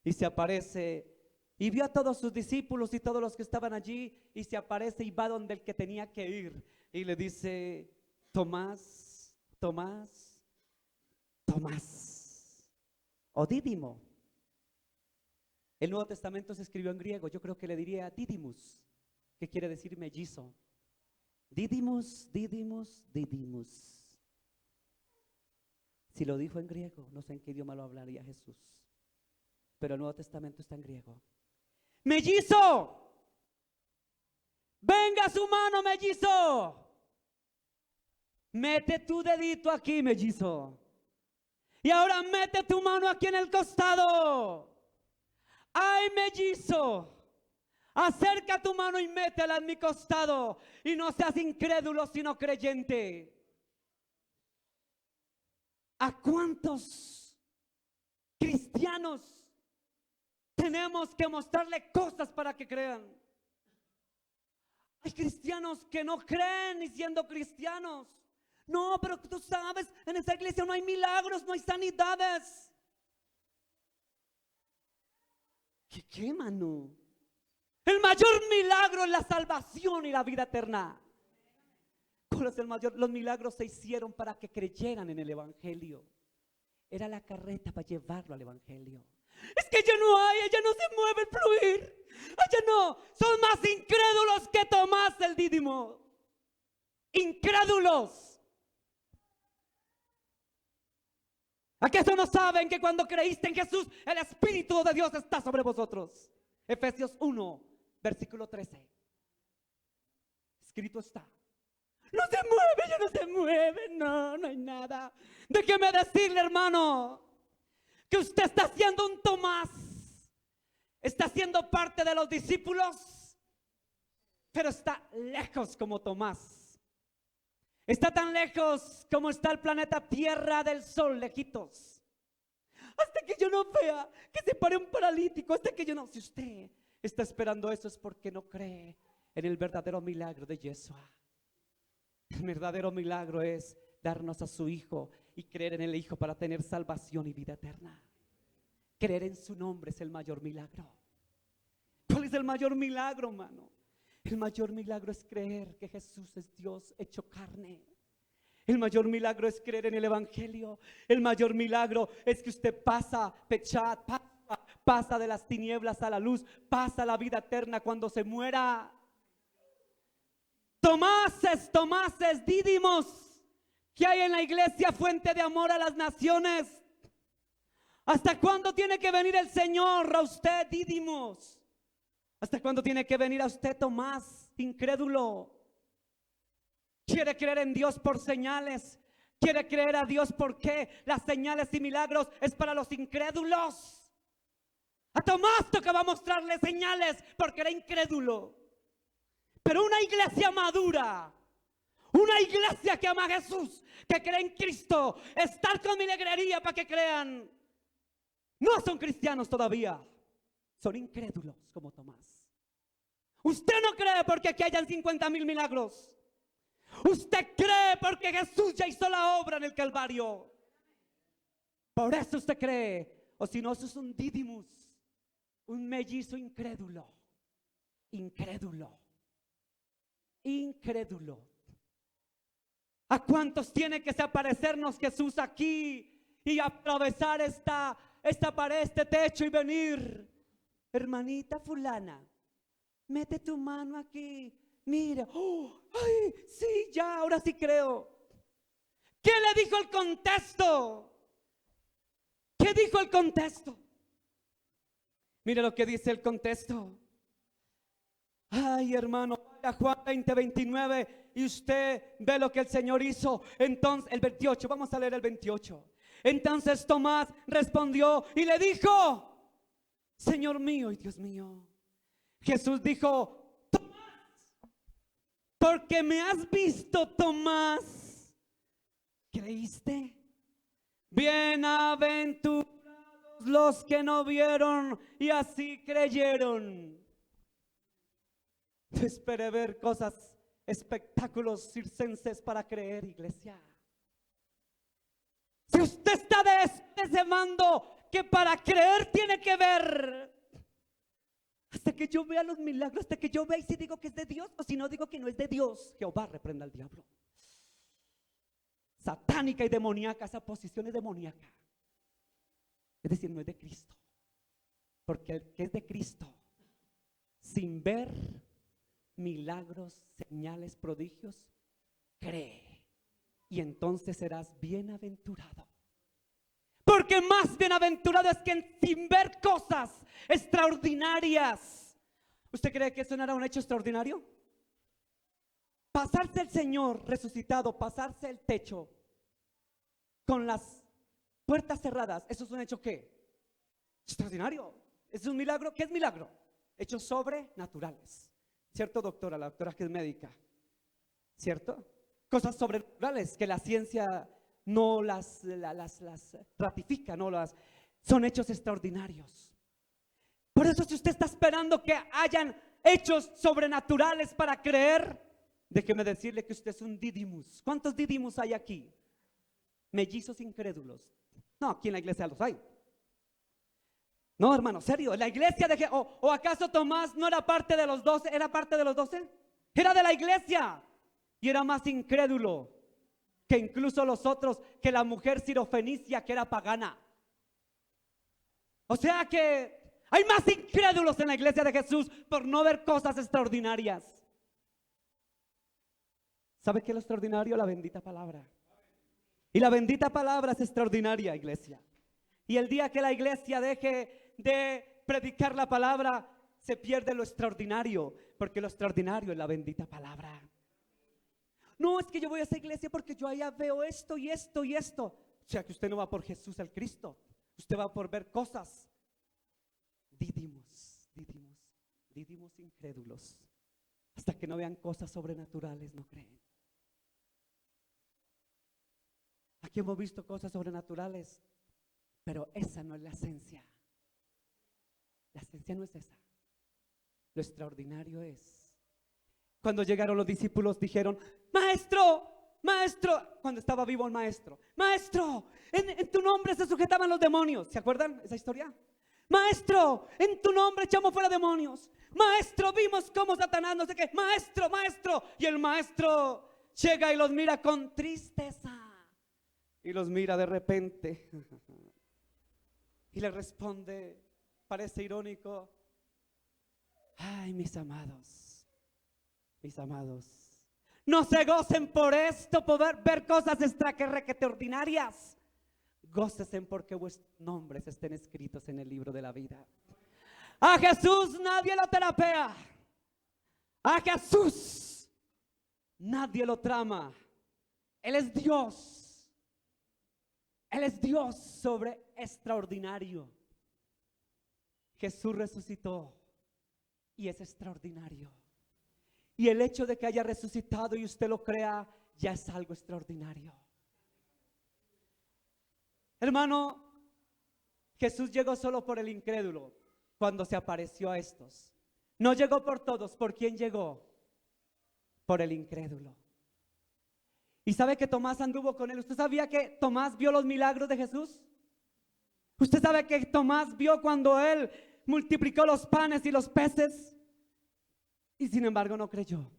y se aparece y vio a todos sus discípulos y todos los que estaban allí y se aparece y va donde el que tenía que ir y le dice: Tomás, Tomás, Tomás, o Dídimo. El Nuevo Testamento se escribió en griego, yo creo que le diría Didymus, que quiere decir mellizo. Didymus, Didymus, Didymus. Si lo dijo en griego, no sé en qué idioma lo hablaría Jesús, pero el Nuevo Testamento está en griego. Mellizo, venga su mano, mellizo. Mete tu dedito aquí, mellizo. Y ahora mete tu mano aquí en el costado. Ay, mellizo, acerca tu mano y métela en mi costado. Y no seas incrédulo, sino creyente. ¿A cuántos cristianos tenemos que mostrarle cosas para que crean? Hay cristianos que no creen ni siendo cristianos. No, pero tú sabes, en esta iglesia no hay milagros, no hay sanidades. ¿Qué, mano? El mayor milagro es la salvación y la vida eterna. ¿Cuál es el mayor? Los milagros se hicieron para que creyeran en el evangelio. Era la carreta para llevarlo al evangelio. Es que ya no hay, ella no se mueve el fluir. Allá no, son más incrédulos que Tomás el Dídimo. Incrédulos. ¿Acaso no saben que cuando creíste en Jesús, el Espíritu de Dios está sobre vosotros? Efesios 1, versículo 13. Escrito está. No se mueve, ya no se mueve, no hay nada. Déjeme decirle, hermano, que usted está siendo un Tomás. Está siendo parte de los discípulos, pero está lejos como Tomás. Está tan lejos como está el planeta Tierra del Sol, lejitos. Hasta que yo no vea que se pare un paralítico, hasta que yo no. Si usted está esperando eso es porque no cree en el verdadero milagro de Yeshua. El verdadero milagro es darnos a su Hijo y creer en el Hijo para tener salvación y vida eterna. Creer en su nombre es el mayor milagro. ¿Cuál es el mayor milagro, hermano? El mayor milagro es creer que Jesús es Dios hecho carne. El mayor milagro es creer en el evangelio. El mayor milagro es que usted pasa de las tinieblas a la luz, pasa a la vida eterna cuando se muera. Tomáses, Dídimos, que hay en la iglesia fuente de amor a las naciones. ¿Hasta cuándo tiene que venir el Señor a usted, Dídimos? ¿Hasta cuándo tiene que venir a usted, Tomás, incrédulo? Quiere creer en Dios por señales. Quiere creer a Dios porque las señales y milagros es para los incrédulos. A Tomás tocaba mostrarle señales porque era incrédulo. Pero una iglesia madura, una iglesia que ama a Jesús, que cree en Cristo, estar con mi alegría para que crean. No son cristianos todavía, son incrédulos como Tomás. Usted no cree porque aquí hayan 50,000 milagros. Usted cree porque Jesús ya hizo la obra en el Calvario. Por eso usted cree. O si no, eso es un Dídimus, un mellizo incrédulo. Incrédulo. ¿A cuántos tiene que aparecernos Jesús aquí y atravesar esta pared, este techo y venir? Hermanita fulana, mete tu mano aquí. Mira, ay, sí, ya, ahora sí creo. ¿Qué le dijo el contexto? ¿Qué dijo el contexto? Mire lo que dice el contexto. Ay, hermano, vaya Juan 20:29 y usted ve lo que el Señor hizo. Entonces, el 28, vamos a leer el 28. Entonces Tomás respondió y le dijo: Señor mío y Dios mío. Jesús dijo: Tomás, porque me has visto, Tomás, ¿creíste? Bienaventurados los que no vieron y así creyeron. Esperé ver cosas, espectáculos circenses para creer, iglesia. Si usted está de ese mando que para creer tiene que ver, hasta que yo vea los milagros, hasta que yo vea y si digo que es de Dios o si no digo que no es de Dios, Jehová reprenda al diablo. Satánica y demoníaca, esa posición es demoníaca. Es decir, no es de Cristo. Porque el que es de Cristo, sin ver milagros, señales, prodigios, cree. Y entonces serás bienaventurado. Porque más bienaventurado es que sin ver cosas extraordinarias. ¿Usted cree que eso no era un hecho extraordinario? Pasarse el Señor resucitado, pasarse el techo con las puertas cerradas, ¿eso es un hecho qué? Extraordinario. ¿Es un milagro? ¿Qué es milagro? Hechos sobrenaturales. ¿Cierto, doctora? La doctora que es médica. ¿Cierto? Cosas sobrenaturales que la ciencia no las ratifica, son hechos extraordinarios. Por eso si usted está esperando que hayan hechos sobrenaturales para creer, déjeme decirle que usted es un Didymus. ¿Cuántos Didymus hay aquí? Mellizos incrédulos. No, aquí en la iglesia los hay. No, hermano, serio, la iglesia de ¿o acaso Tomás no era parte de los 12? ¿Era parte de los 12? Era de la iglesia y era más incrédulo que incluso los otros, que la mujer sirofenicia que era pagana. O sea que hay más incrédulos en la iglesia de Jesús por no ver cosas extraordinarias. ¿Sabe qué es lo extraordinario? La bendita palabra. Y la bendita palabra es extraordinaria, iglesia. Y el día que la iglesia deje de predicar la palabra, se pierde lo extraordinario, porque lo extraordinario es la bendita palabra. No, es que yo voy a esa iglesia porque yo allá veo esto y esto y esto. O sea que usted no va por Jesús el Cristo, usted va por ver cosas. Dídimos incrédulos. Hasta que no vean cosas sobrenaturales no creen. Aquí hemos visto cosas sobrenaturales, pero esa no es la esencia. La esencia no es esa. Lo extraordinario es cuando llegaron los discípulos, dijeron: maestro, maestro, cuando estaba vivo el maestro, maestro, en tu nombre se sujetaban los demonios. ¿Se acuerdan esa historia? Maestro, en tu nombre echamos fuera demonios. Maestro, vimos cómo Satanás no sé qué. Maestro, maestro. Y el maestro llega y los mira con tristeza. Y los mira de repente y le responde, parece irónico: ay, mis amados, no se gocen por esto, por ver cosas extraordinarias. Gócesen porque vuestros nombres estén escritos en el libro de la vida. A Jesús nadie lo terapea. A Jesús nadie lo trama. Él es Dios. Él es Dios sobre extraordinario. Jesús resucitó y es extraordinario. Y el hecho de que haya resucitado y usted lo crea, ya es algo extraordinario. Hermano, Jesús llegó solo por el incrédulo cuando se apareció a estos. No llegó por todos. ¿Por quién llegó? Por el incrédulo. ¿Y sabe que Tomás anduvo con él? ¿Usted sabía que Tomás vio los milagros de Jesús? ¿Usted sabe que Tomás vio cuando él multiplicó los panes y los peces? Y sin embargo no creyó.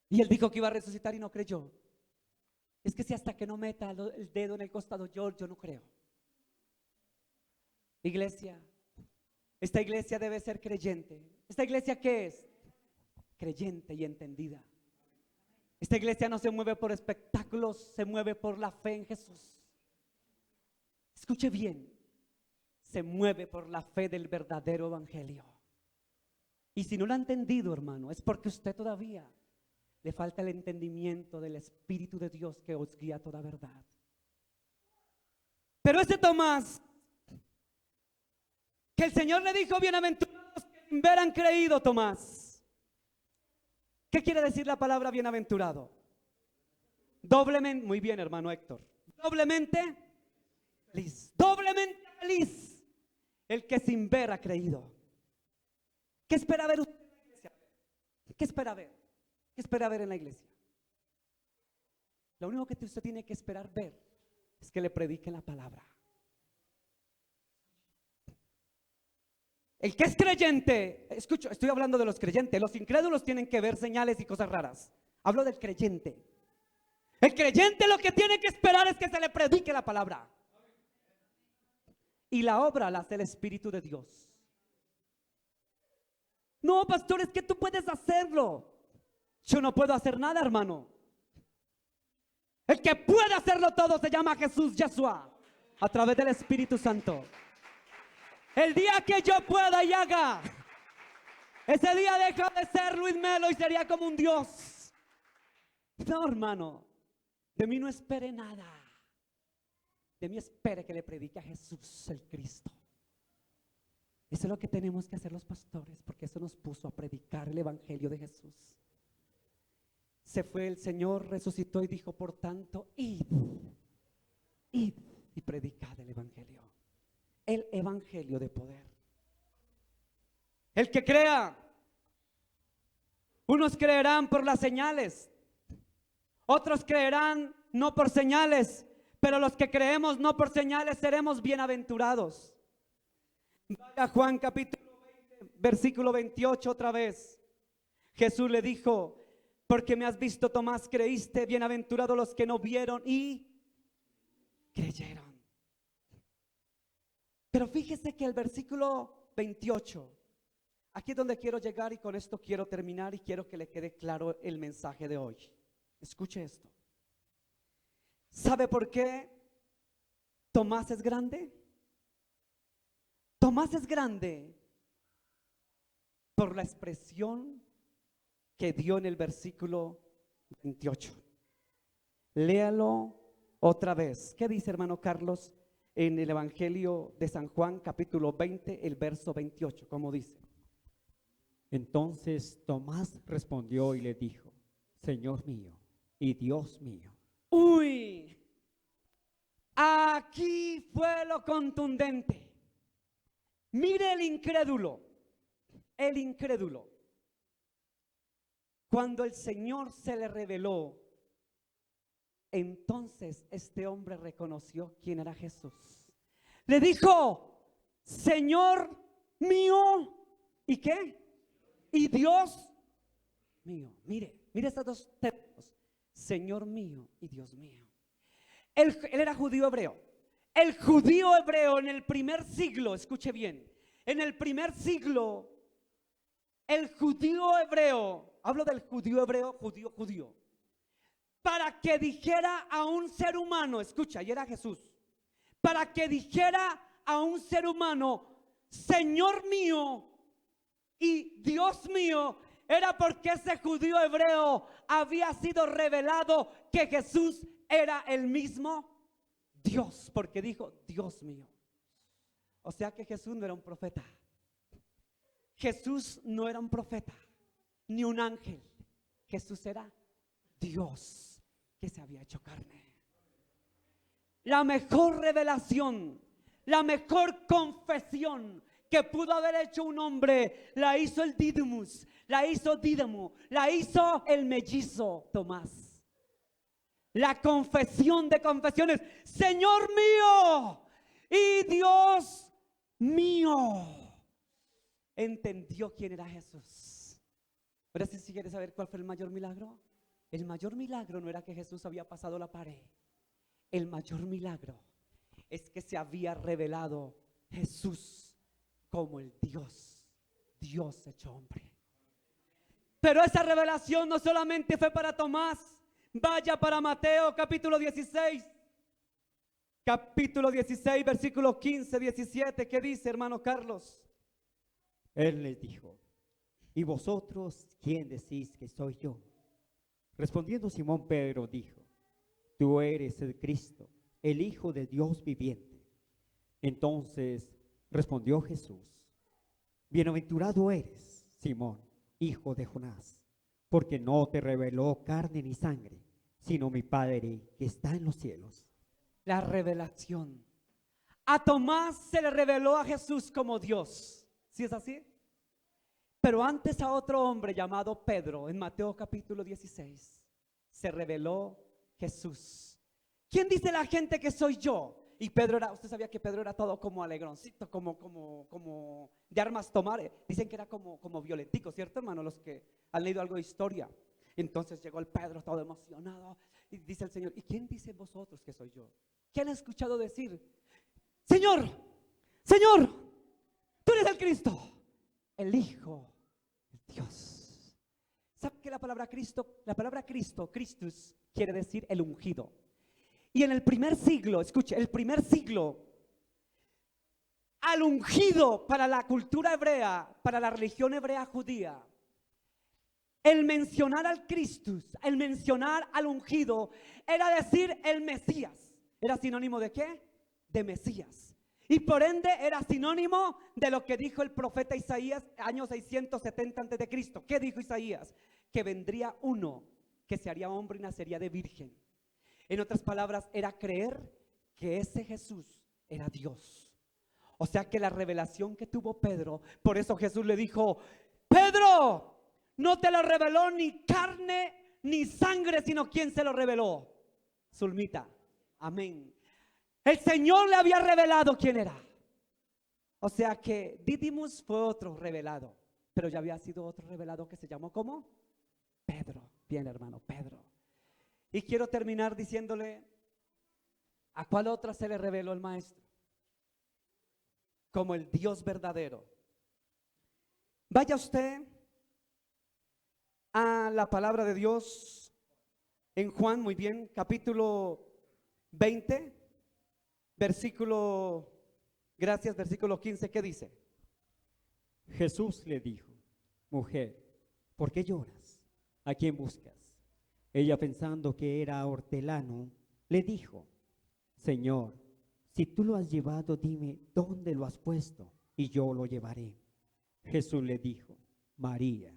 Y él dijo que iba a resucitar y no creyó. Es que si hasta que no meta el dedo en el costado yo no creo. Iglesia, esta iglesia debe ser creyente. ¿Esta iglesia qué es? Creyente y entendida. Esta iglesia no se mueve por espectáculos, se mueve por la fe en Jesús. Escuche bien, se mueve por la fe del verdadero evangelio. Y si no lo ha entendido, hermano, es porque usted todavía le falta el entendimiento del Espíritu de Dios que os guía a toda verdad. Pero ese Tomás, que el Señor le dijo: bienaventurados que sin ver han creído, Tomás. ¿Qué quiere decir la palabra bienaventurado? Doblemente, muy bien, hermano Héctor. Doblemente feliz. Doblemente feliz el que sin ver ha creído. ¿Qué espera ver usted en la iglesia? ¿Qué espera ver? ¿Qué espera ver en la iglesia? Lo único que usted tiene que esperar ver es que le prediquen la palabra. El que es creyente, escucho, estoy hablando de los creyentes. Los incrédulos tienen que ver señales y cosas raras. Hablo del creyente. El creyente lo que tiene que esperar es que se le predique la palabra. Y la obra la hace el Espíritu de Dios. No, pastor, es que tú puedes hacerlo. Yo no puedo hacer nada, hermano. El que puede hacerlo todo se llama Jesús, Yeshua, a través del Espíritu Santo. El día que yo pueda y haga, ese día deja de ser Luis Melo y sería como un Dios. No, hermano, de mí no espere nada. De mí espere que le predique a Jesús, el Cristo. Eso es lo que tenemos que hacer los pastores, porque eso nos puso a predicar el Evangelio de Jesús. Se fue el Señor, resucitó y dijo, por tanto, id y predicad el Evangelio. El Evangelio de poder. El que crea, unos creerán por las señales, otros creerán no por señales, pero los que creemos no por señales seremos bienaventurados. Vaya Juan capítulo 20, versículo 28 otra vez. Jesús le dijo, porque me has visto, Tomás, creíste, bienaventurados los que no vieron y creyeron. Pero fíjese que el versículo 28, aquí es donde quiero llegar y con esto quiero terminar y quiero que le quede claro el mensaje de hoy. Escuche esto. ¿Sabe por qué Tomás es grande? Tomás es grande por la expresión que dio en el versículo 28. Léalo otra vez. ¿Qué dice, hermano Carlos, en el Evangelio de San Juan, capítulo 20, el verso 28? ¿Cómo dice? Entonces Tomás respondió y le dijo, Señor mío y Dios mío. Uy, aquí fue lo contundente. Mire el incrédulo. El incrédulo. Cuando el Señor se le reveló, entonces este hombre reconoció quién era Jesús. Le dijo, Señor mío, ¿y qué? Y Dios mío. Mire estos dos términos, Señor mío y Dios mío. Él era judío hebreo. El judío hebreo en el primer siglo, escuche bien, en el primer siglo, el judío hebreo, hablo del judío hebreo, judío, para que dijera a un ser humano, escucha, y era Jesús, para que dijera a un ser humano, Señor mío y Dios mío, era porque ese judío hebreo había sido revelado que Jesús era el mismo Dios, porque dijo, Dios mío. O sea que Jesús no era un profeta. Jesús no era un profeta, ni un ángel. Jesús era Dios que se había hecho carne. La mejor revelación, la mejor confesión que pudo haber hecho un hombre, la hizo el Didymus, la hizo Dídimo, la hizo el mellizo Tomás. La confesión de confesiones, Señor mío y Dios mío. Entendió quién era Jesús. Ahora si quieres saber cuál fue el mayor milagro, el mayor milagro no era que Jesús había pasado la pared. El mayor milagro es que se había revelado Jesús como el Dios hecho hombre. Pero esa revelación no solamente fue para Tomás. Vaya para Mateo capítulo 16. Capítulo 16, versículos 15, 17. ¿Qué dice, hermano Carlos? Él les dijo, ¿y vosotros quién decís que soy yo? Respondiendo Simón Pedro dijo, tú eres el Cristo, el Hijo de Dios viviente. Entonces respondió Jesús, bienaventurado eres, Simón, hijo de Jonás, porque no te reveló carne ni sangre, sino mi Padre que está en los cielos. La revelación. A Tomás se le reveló a Jesús como Dios. ¿Sí es así? Pero antes a otro hombre llamado Pedro, en Mateo capítulo 16, se reveló Jesús. ¿Quién dice la gente que soy yo? Y Pedro era, usted sabía que Pedro era todo como alegroncito, como de armas tomar. Dicen que era como violentico, ¿cierto, hermano? Los que han leído algo de historia. Entonces llegó el Pedro todo emocionado y dice el Señor: ¿y quién dice vosotros que soy yo? ¿Qué han escuchado decir? Señor, Señor, tú eres el Cristo, el Hijo de Dios. ¿Sabe que la palabra Cristo, Christus, quiere decir el ungido? Y en el primer siglo, escuche, el primer siglo, al ungido para la cultura hebrea, para la religión hebrea judía, el mencionar al Christus, el mencionar al ungido, era decir el Mesías. ¿Era sinónimo de qué? De Mesías. Y por ende era sinónimo de lo que dijo el profeta Isaías, año 670 antes de Cristo. ¿Qué dijo Isaías? Que vendría uno que se haría hombre y nacería de virgen. En otras palabras, era creer que ese Jesús era Dios. O sea que la revelación que tuvo Pedro, por eso Jesús le dijo: Pedro, no te lo reveló ni carne ni sangre, sino ¿quién se lo reveló? Zulmita. Amén. El Señor le había revelado quién era. O sea que Didymus fue otro revelado, pero ya había sido otro revelado que se llamó ¿cómo? Pedro. Bien, hermano, Pedro. Y quiero terminar diciéndole: ¿a cuál otra se le reveló el Maestro? Como el Dios verdadero. Vaya usted a la palabra de Dios en Juan, muy bien, capítulo 20, versículo 15, ¿qué dice? Jesús le dijo: mujer, ¿por qué lloras? ¿A quién buscas? Ella, pensando que era hortelano, le dijo: Señor, si tú lo has llevado, dime dónde lo has puesto y yo lo llevaré. Jesús le dijo: María.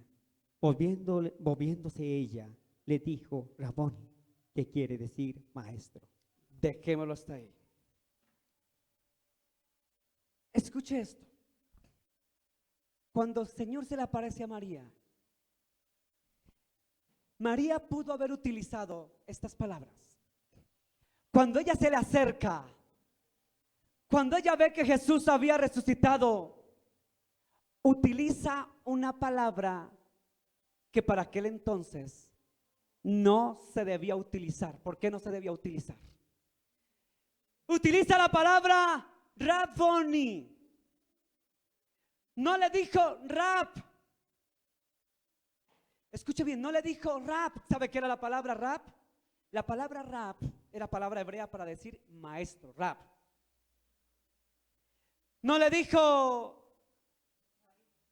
Volviéndose ella, le dijo: Raboni, que quiere decir maestro. Dejémoslo hasta ahí. Escuche esto. Cuando el Señor se le aparece a María, María pudo haber utilizado estas palabras. Cuando ella se le acerca, cuando ella ve que Jesús había resucitado, utiliza una palabra que para aquel entonces no se debía utilizar. ¿Por qué no se debía utilizar? Utiliza la palabra Raboni. No le dijo Rab. Escuche bien, no le dijo Rab. ¿Sabe qué era la palabra Rab? La palabra Rab era palabra hebrea para decir maestro, Rab. No le dijo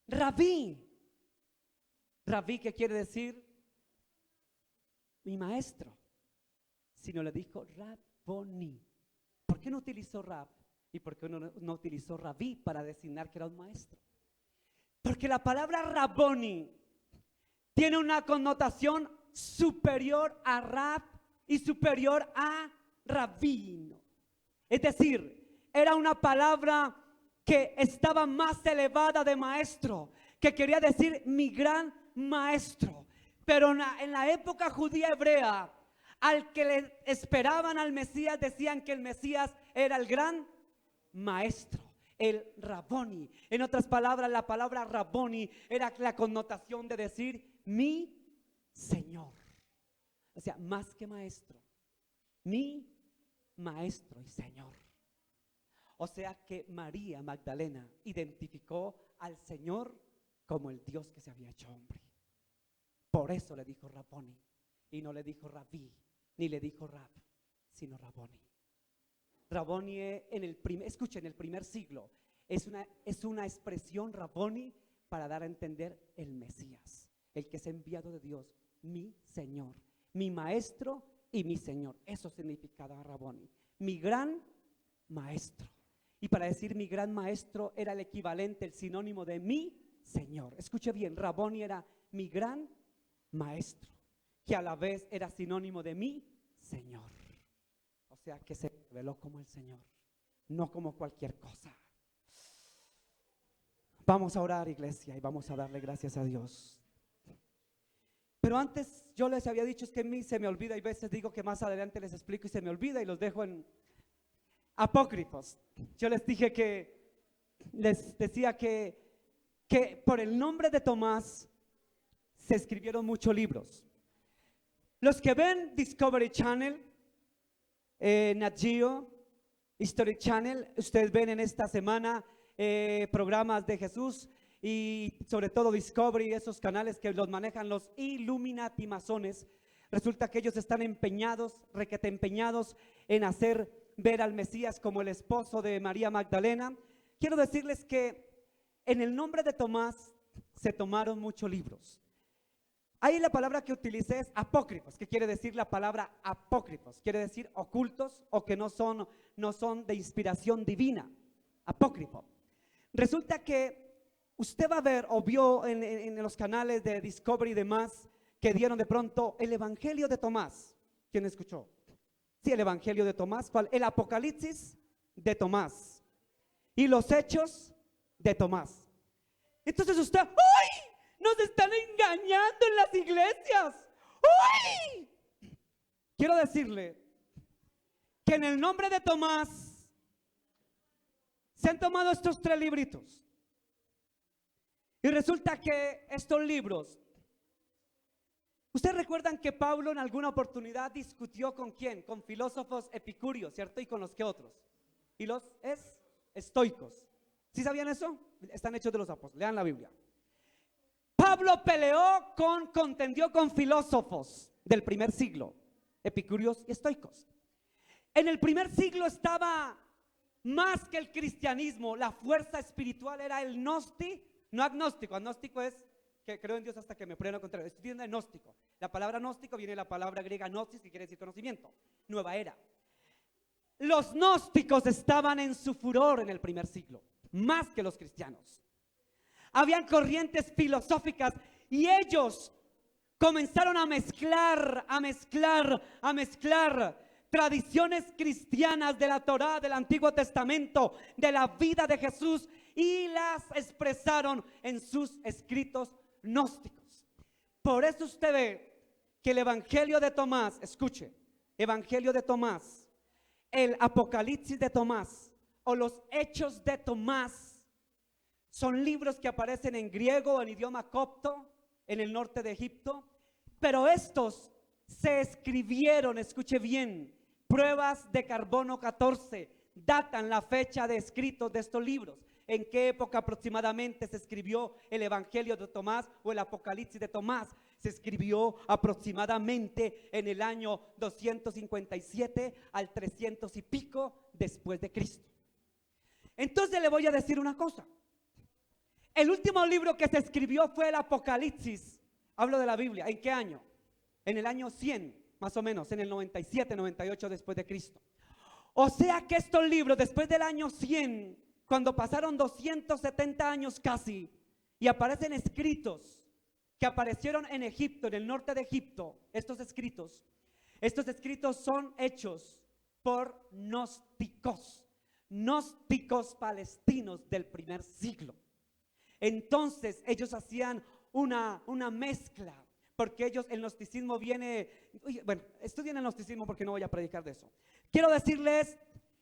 Rabí. Rabí, ¿qué quiere decir? Mi maestro. Sino le dijo Raboni. ¿Por qué no utilizó Rab? ¿Y por qué no utilizó Rabí para designar que era un maestro? Porque la palabra Raboni tiene una connotación superior a Rab y superior a rabino. Es decir, era una palabra que estaba más elevada de maestro, que quería decir mi gran maestro. Pero en la época judía hebrea, al que le esperaban al Mesías, decían que el Mesías era el gran maestro, el Raboni. En otras palabras, la palabra Raboni era la connotación de decir mi Señor. O sea, más que maestro, mi maestro y Señor. O sea que María Magdalena identificó al Señor como el Dios que se había hecho hombre. Por eso le dijo Raboni y no le dijo Rabí, ni le dijo Rab, sino Raboni. Raboni en el primer siglo es una expresión Raboni para dar a entender el Mesías, el que es enviado de Dios, mi Señor, mi maestro y mi Señor. Eso significaba Raboni, mi gran maestro. Y para decir mi gran maestro era el equivalente, el sinónimo de mi Señor. Escuche bien, Raboni era mi gran maestro, que a la vez era sinónimo de mi Señor. O sea que se reveló como el Señor, no como cualquier cosa. Vamos a orar, iglesia, y vamos a darle gracias a Dios. Pero antes yo les había dicho, es que a mí se me olvida, y veces digo que más adelante les explico y se me olvida y los dejo en apócrifos. Yo les dije les decía que por el nombre de Tomás se escribieron muchos libros. Los que ven Discovery Channel, Nat Geo, History Channel, ustedes ven en esta semana programas de Jesús y sobre todo Discovery, esos canales que los manejan los Illuminati masones. Resulta que ellos están empeñados, requete empeñados en hacer ver al Mesías como el esposo de María Magdalena. Quiero decirles que en el nombre de Tomás se tomaron muchos libros. Ahí la palabra que utilicé es apócrifos. ¿Qué quiere decir la palabra apócrifos? Quiere decir ocultos o que no son de inspiración divina. Apócrifo. Resulta que usted va a ver o vio en los canales de Discovery y demás que dieron de pronto el Evangelio de Tomás. ¿Quién escuchó? Sí, el Evangelio de Tomás. ¿Cuál? El Apocalipsis de Tomás y los Hechos de Tomás. Entonces usted, ¡ay! Nos están engañando en las iglesias. ¡Ay! Quiero decirle que en el nombre de Tomás se han tomado estos 3 libritos. Y resulta que estos libros, ustedes recuerdan que Pablo en alguna oportunidad discutió con quién, con filósofos epicúreos, ¿cierto? Y con los que otros, y los estoicos. ¿Sí sabían eso? Están hechos de los apóstoles, lean la Biblia. Pablo contendió con filósofos del primer siglo, epicúreos y estoicos. En el primer siglo estaba más que el cristianismo, la fuerza espiritual era el no agnóstico. Agnóstico es que creo en Dios hasta que me prueben lo contrario. Estoy diciendo gnóstico. La palabra gnóstico viene de la palabra griega gnosis, que quiere decir conocimiento, nueva era. Los gnósticos estaban en su furor en el primer siglo, más que los cristianos. Habían corrientes filosóficas y ellos comenzaron a mezclar tradiciones cristianas de la Torá, del Antiguo Testamento, de la vida de Jesús, y las expresaron en sus escritos gnósticos. Por eso usted ve que el Evangelio de Tomás, escuche, Evangelio de Tomás, el Apocalipsis de Tomás o los Hechos de Tomás son libros que aparecen en griego, en idioma copto, en el norte de Egipto, pero estos se escribieron, escuche bien, pruebas de carbono 14 datan la fecha de escritos de estos libros. ¿En qué época aproximadamente se escribió el Evangelio de Tomás o el Apocalipsis de Tomás? Se escribió aproximadamente en el año 257 al 300 y pico después de Cristo. Entonces le voy a decir una cosa. El último libro que se escribió fue el Apocalipsis. Hablo de la Biblia. ¿En qué año? En el año 100, más o menos, en el 97, 98 después de Cristo. O sea que estos libros, después del año 100, cuando pasaron 270 años casi, y aparecen escritos que aparecieron en Egipto, en el norte de Egipto, estos escritos son hechos por gnósticos palestinos del primer siglo. Entonces ellos hacían una mezcla, porque el gnosticismo viene, bueno, estudien el gnosticismo porque no voy a predicar de eso. Quiero decirles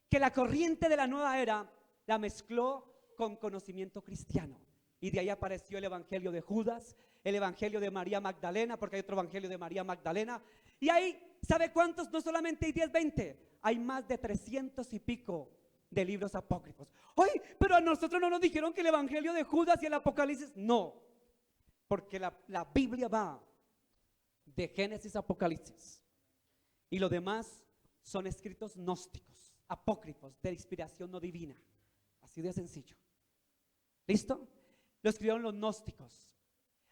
que la corriente de la nueva era la mezcló con conocimiento cristiano, y de ahí apareció el Evangelio de Judas, el Evangelio de María Magdalena, porque hay otro Evangelio de María Magdalena, y ahí, ¿sabe cuántos? No solamente hay 10, 20, hay más de 300 y pico de libros apócrifos. ¡Ay! Pero a nosotros no nos dijeron que el Evangelio de Judas y el Apocalipsis. No, porque la Biblia va de Génesis a Apocalipsis, y lo demás son escritos gnósticos, apócrifos, de inspiración no divina. Así de sencillo. ¿Listo? Lo escribieron los gnósticos.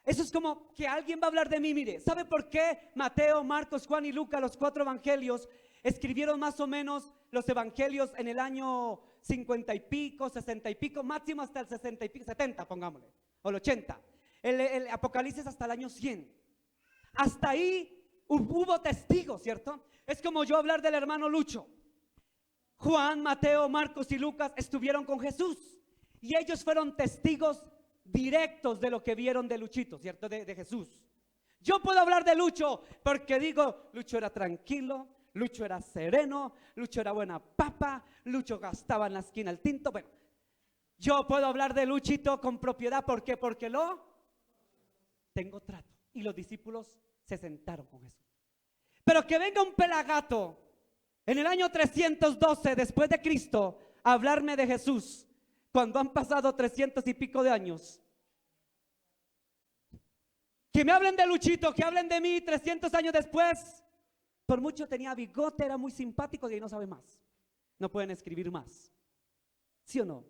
Eso es como que alguien va a hablar de mí. Mire, ¿sabe por qué Mateo, Marcos, Juan y Lucas, los 4 evangelios, escribieron más o menos los evangelios en el año 50 y pico, 60 y pico, máximo hasta el 60 y pico, 70 pongámosle, o el 80? El Apocalipsis hasta el año 100. Hasta ahí hubo testigos, ¿cierto? Es como yo hablar del hermano Lucho. Juan, Mateo, Marcos y Lucas estuvieron con Jesús y ellos fueron testigos directos de lo que vieron de Luchito, ¿cierto? De Jesús. Yo puedo hablar de Lucho porque digo, Lucho era tranquilo, Lucho era sereno, Lucho era buena papa, Lucho gastaba en la esquina el tinto. Bueno, yo puedo hablar de Luchito con propiedad. ¿Por qué? Porque lo tengo trato. Y los discípulos se sentaron con Jesús. Pero que venga un pelagato en el año 312 después de Cristo a hablarme de Jesús, cuando han pasado 300 y pico de años. Que me hablen de Luchito, que hablen de mí 300 años después. Por mucho tenía bigote, era muy simpático y ahí no sabe más. No pueden escribir más. ¿Sí o no?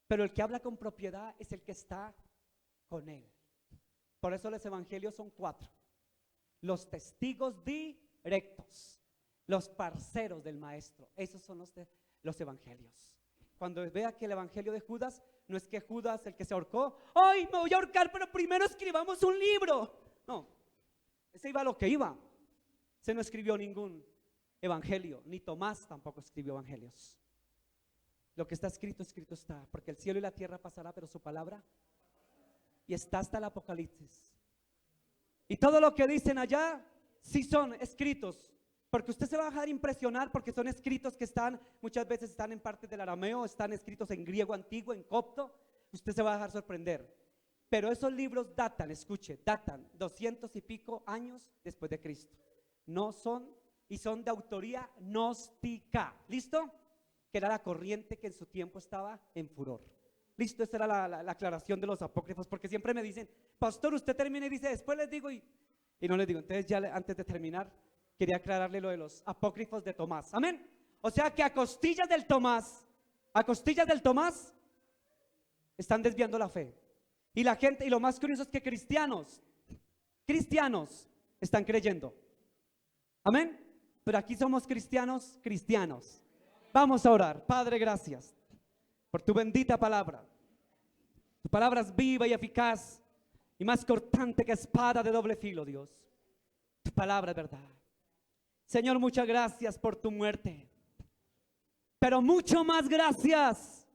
Pero el que habla con propiedad es el que está con él. Por eso los evangelios son 4. Los testigos directos, los parceros del maestro. Esos son los evangelios. Cuando vea que el evangelio de Judas, no es que Judas, el que se ahorcó, ¡ay, me voy a ahorcar, pero primero escribamos un libro! No, ese iba a lo que iba. Se no escribió ningún evangelio, ni Tomás tampoco escribió evangelios. Lo que está escrito, escrito está, porque el cielo y la tierra pasará, pero su palabra, y está hasta el Apocalipsis. Y todo lo que dicen allá, sí son escritos, porque usted se va a dejar impresionar, porque son escritos que están, muchas veces están en parte del arameo, están escritos en griego antiguo, en copto. Usted se va a dejar sorprender. Pero esos libros datan, escuche, datan 200 y pico años después de Cristo. No son, y son de autoría gnóstica. ¿Listo? Que era la corriente que en su tiempo estaba en furor. Listo, esa era la aclaración de los apócrifos, porque siempre me dicen, pastor, usted termina y dice, después les digo, y no les digo. Entonces ya antes de terminar, quería aclararle lo de los apócrifos de Tomás. Amén. O sea que a costillas del Tomás, están desviando la fe. Y la gente, y lo más curioso es que cristianos están creyendo. Amén. Pero aquí somos cristianos. Vamos a orar. Padre, gracias por tu bendita palabra. Tu palabra es viva y eficaz y más cortante que espada de doble filo, Dios. Tu palabra es verdad. Señor, muchas gracias por tu muerte, pero mucho más gracias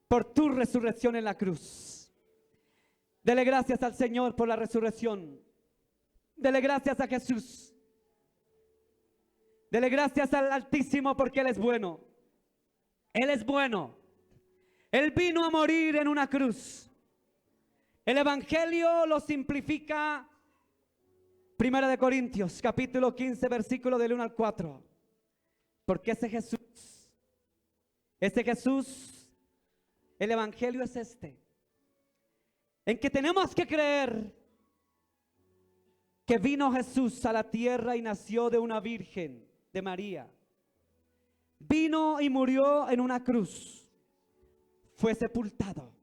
por tu resurrección en la cruz. Dele gracias al Señor por la resurrección. Dele gracias a Jesús. Dele gracias al Altísimo porque Él es bueno. Él es bueno. Él vino a morir en una cruz. El Evangelio lo simplifica. Primera de Corintios, capítulo 15, versículo del 1 al 4. Porque ese Jesús, el Evangelio es en que tenemos que creer que vino Jesús a la tierra y nació de una virgen, de María. Vino y murió en una cruz. Fue sepultado,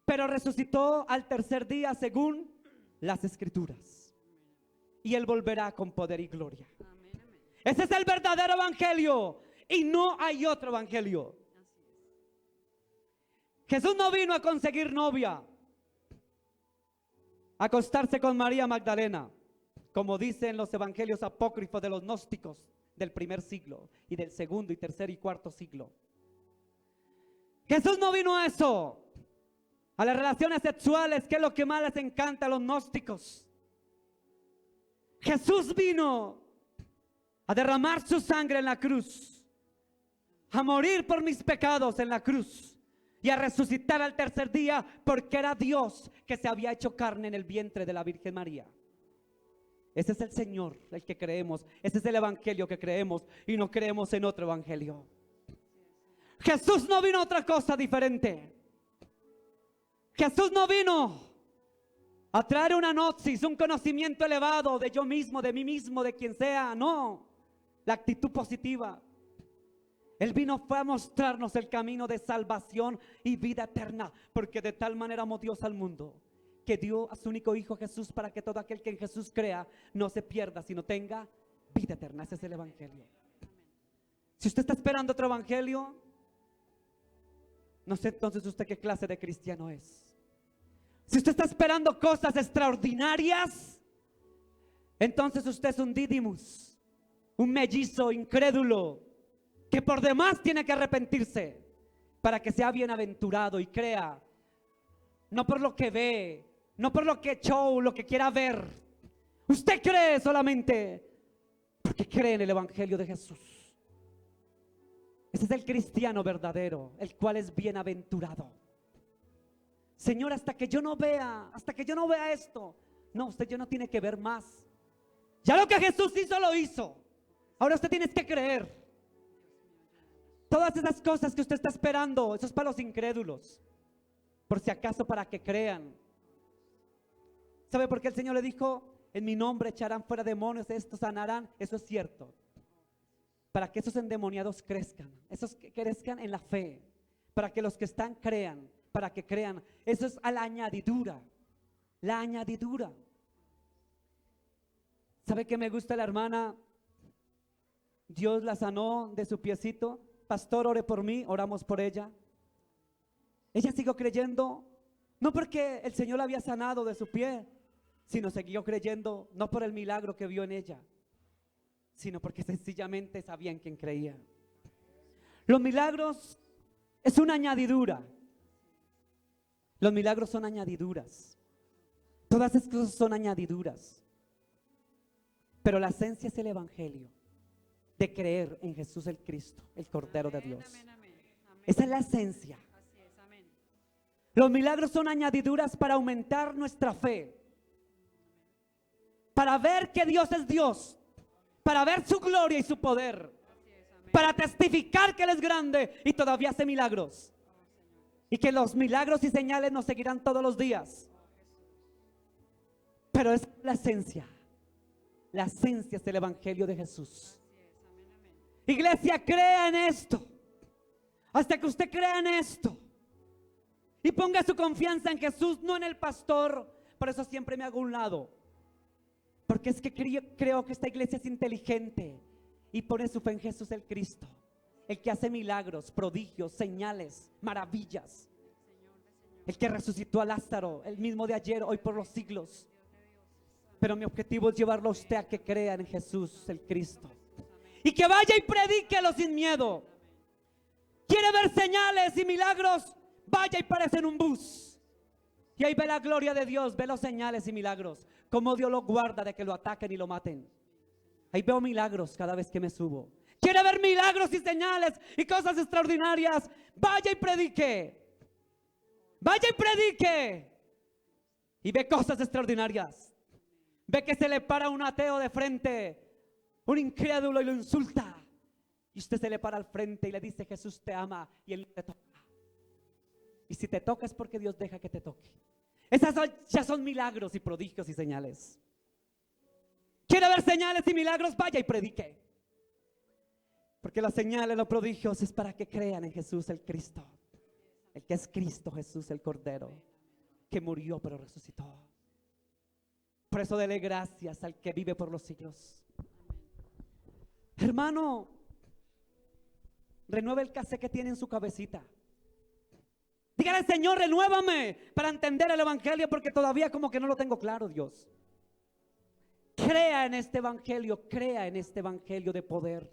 pero resucitó al tercer día según las Escrituras. Y Él volverá con poder y gloria. Amén, amén. Ese es el verdadero evangelio y no hay otro evangelio. Jesús no vino a conseguir novia, a acostarse con María Magdalena, como dicen los evangelios apócrifos de los gnósticos del primer siglo y del segundo y tercer y cuarto siglo. Jesús no vino a eso, a las relaciones sexuales, que es lo que más les encanta a los gnósticos. Jesús vino a derramar su sangre en la cruz, a morir por mis pecados en la cruz y a resucitar al tercer día, porque era Dios que se había hecho carne en el vientre de la Virgen María. Ese es el Señor, el que creemos. Ese es el evangelio que creemos y no creemos en otro evangelio. Jesús no vino a otra cosa diferente. Jesús no vino a traer una gnosis, un conocimiento elevado de yo mismo, de mí mismo, de quien sea. No, la actitud positiva. Él fue a mostrarnos el camino de salvación y vida eterna, porque de tal manera amó Dios al mundo, que dio a su único Hijo Jesús, para que todo aquel que en Jesús crea no se pierda, sino tenga vida eterna. Ese es el evangelio. Si usted está esperando otro evangelio, no sé entonces usted qué clase de cristiano es. Si usted está esperando cosas extraordinarias, entonces usted es un Didymus, un mellizo incrédulo, que por demás tiene que arrepentirse para que sea bienaventurado y crea, no por lo que ve, no por lo que lo que quiera ver. Usted cree solamente porque cree en el Evangelio de Jesús. Ese es el cristiano verdadero, el cual es bienaventurado. Señor, hasta que yo no vea esto. No, usted ya no tiene que ver más. Ya lo que Jesús hizo, lo hizo. Ahora usted tiene que creer. Todas esas cosas que usted está esperando, eso es para los incrédulos. Por si acaso, para que crean. ¿Sabe por qué el Señor le dijo: en mi nombre echarán fuera demonios, estos sanarán? Eso es cierto. Para que esos endemoniados crezcan, esos que crezcan en la fe, para que los que están crean, para que crean. Eso es a la añadidura. La añadidura. ¿Sabe qué me gusta la hermana? Dios la sanó de su piecito. Pastor, ore por mí. Oramos por ella. Ella siguió creyendo, no porque el Señor la había sanado de su pie, sino siguió creyendo, no por el milagro que vio en ella, sino porque sencillamente sabía en quién creía. Los milagros es una añadidura. Los milagros son añadiduras. Todas esas cosas son añadiduras. Pero la esencia es el Evangelio, de creer en Jesús el Cristo, el Cordero de Dios. Esa es la esencia. Los milagros son añadiduras para aumentar nuestra fe, para ver que Dios es Dios, para ver su gloria y su poder, para testificar que Él es grande y todavía hace milagros, y que los milagros y señales nos seguirán todos los días. Pero es la esencia es el Evangelio de Jesús. Iglesia, crea en esto. Hasta que usted crea en esto y ponga su confianza en Jesús, no en el pastor. Por eso siempre me hago a un lado, porque es que creo que esta iglesia es inteligente y pone su fe en Jesús el Cristo, el que hace milagros, prodigios, señales, maravillas, el que resucitó a Lázaro, el mismo de ayer, hoy, por los siglos. Pero mi objetivo es llevarlo a usted a que crea en Jesús el Cristo y que vaya y predíquelo sin miedo. ¿Quiere ver señales y milagros? Vaya y párese en un bus y ahí ve la gloria de Dios, ve los señales y milagros, cómo Dios lo guarda de que lo ataquen y lo maten. Ahí veo milagros cada vez que me subo. ¿Quiere ver milagros y señales y cosas extraordinarias? Vaya y predique. Vaya y predique y ve cosas extraordinarias. Ve que se le para un ateo de frente, un incrédulo, y lo insulta, y usted se le para al frente y le dice: Jesús te ama, y Él te toca. Y si te toca es porque Dios deja que te toque. Esas ya son milagros y prodigios y señales. ¿Quiere ver señales y milagros? Vaya y predique. Porque las señales, los prodigios es para que crean en Jesús el Cristo, el que es Cristo Jesús, el Cordero, que murió pero resucitó. Por eso dele gracias al que vive por los siglos. Hermano, renueve el cassette que tiene en su cabecita. Dígale: Señor, renuévame para entender el Evangelio, porque todavía como que no lo tengo claro, Dios. Crea en este Evangelio de poder.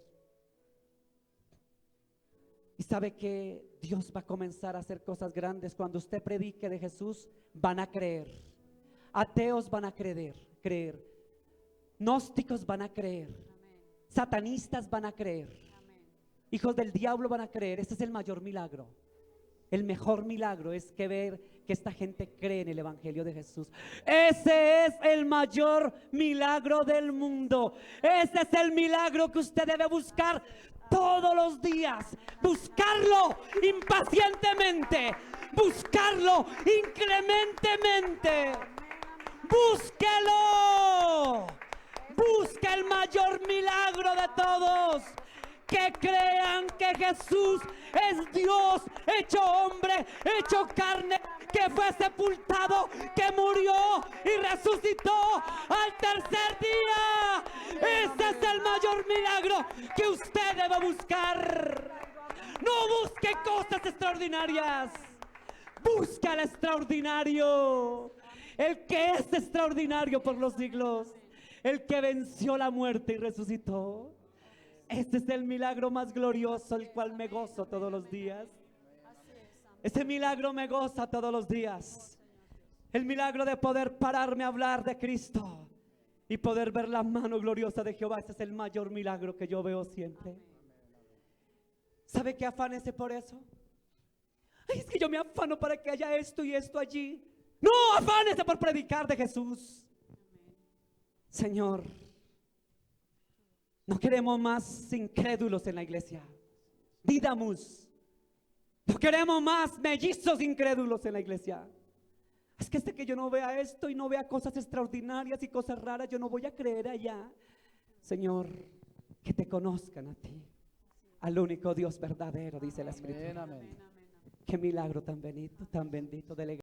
Y sabe que Dios va a comenzar a hacer cosas grandes. Cuando usted predique de Jesús, van a creer. Ateos van a creer. Gnósticos van a creer. Satanistas van a creer. Hijos del diablo van a creer. Ese es el mayor milagro. El mejor milagro es que ver que esta gente cree en el Evangelio de Jesús. Ese es el mayor milagro del mundo. Ese es el milagro que usted debe buscar todos los días. Buscarlo impacientemente. Buscarlo incrementemente. Búsquelo. Busca el mayor milagro de todos. Que crean que Jesús es Dios hecho hombre, hecho carne, que fue sepultado, que murió y resucitó al tercer día. Ese es el mayor milagro que usted debe buscar. No busque cosas extraordinarias, busca al extraordinario, el que es extraordinario por los siglos. el que venció la muerte y resucitó. Este es el milagro más glorioso, el cual me gozo todos los días. Ese milagro me goza todos los días. El milagro de poder pararme a hablar de Cristo y poder ver la mano gloriosa de Jehová. Ese es el mayor milagro que yo veo siempre. ¿Sabe qué afánese por eso? Ay, es que yo me afano para que haya esto y esto allí. No, afánese por predicar de Jesús. Señor, no queremos más incrédulos en la iglesia. Dídamus. No queremos más mellizos incrédulos en la iglesia. Es que hasta que yo no vea esto y no vea cosas extraordinarias y cosas raras, yo no voy a creer allá. Señor, que te conozcan a ti, al único Dios verdadero, dice la Escritura. Amén, amén. Qué milagro tan bendito de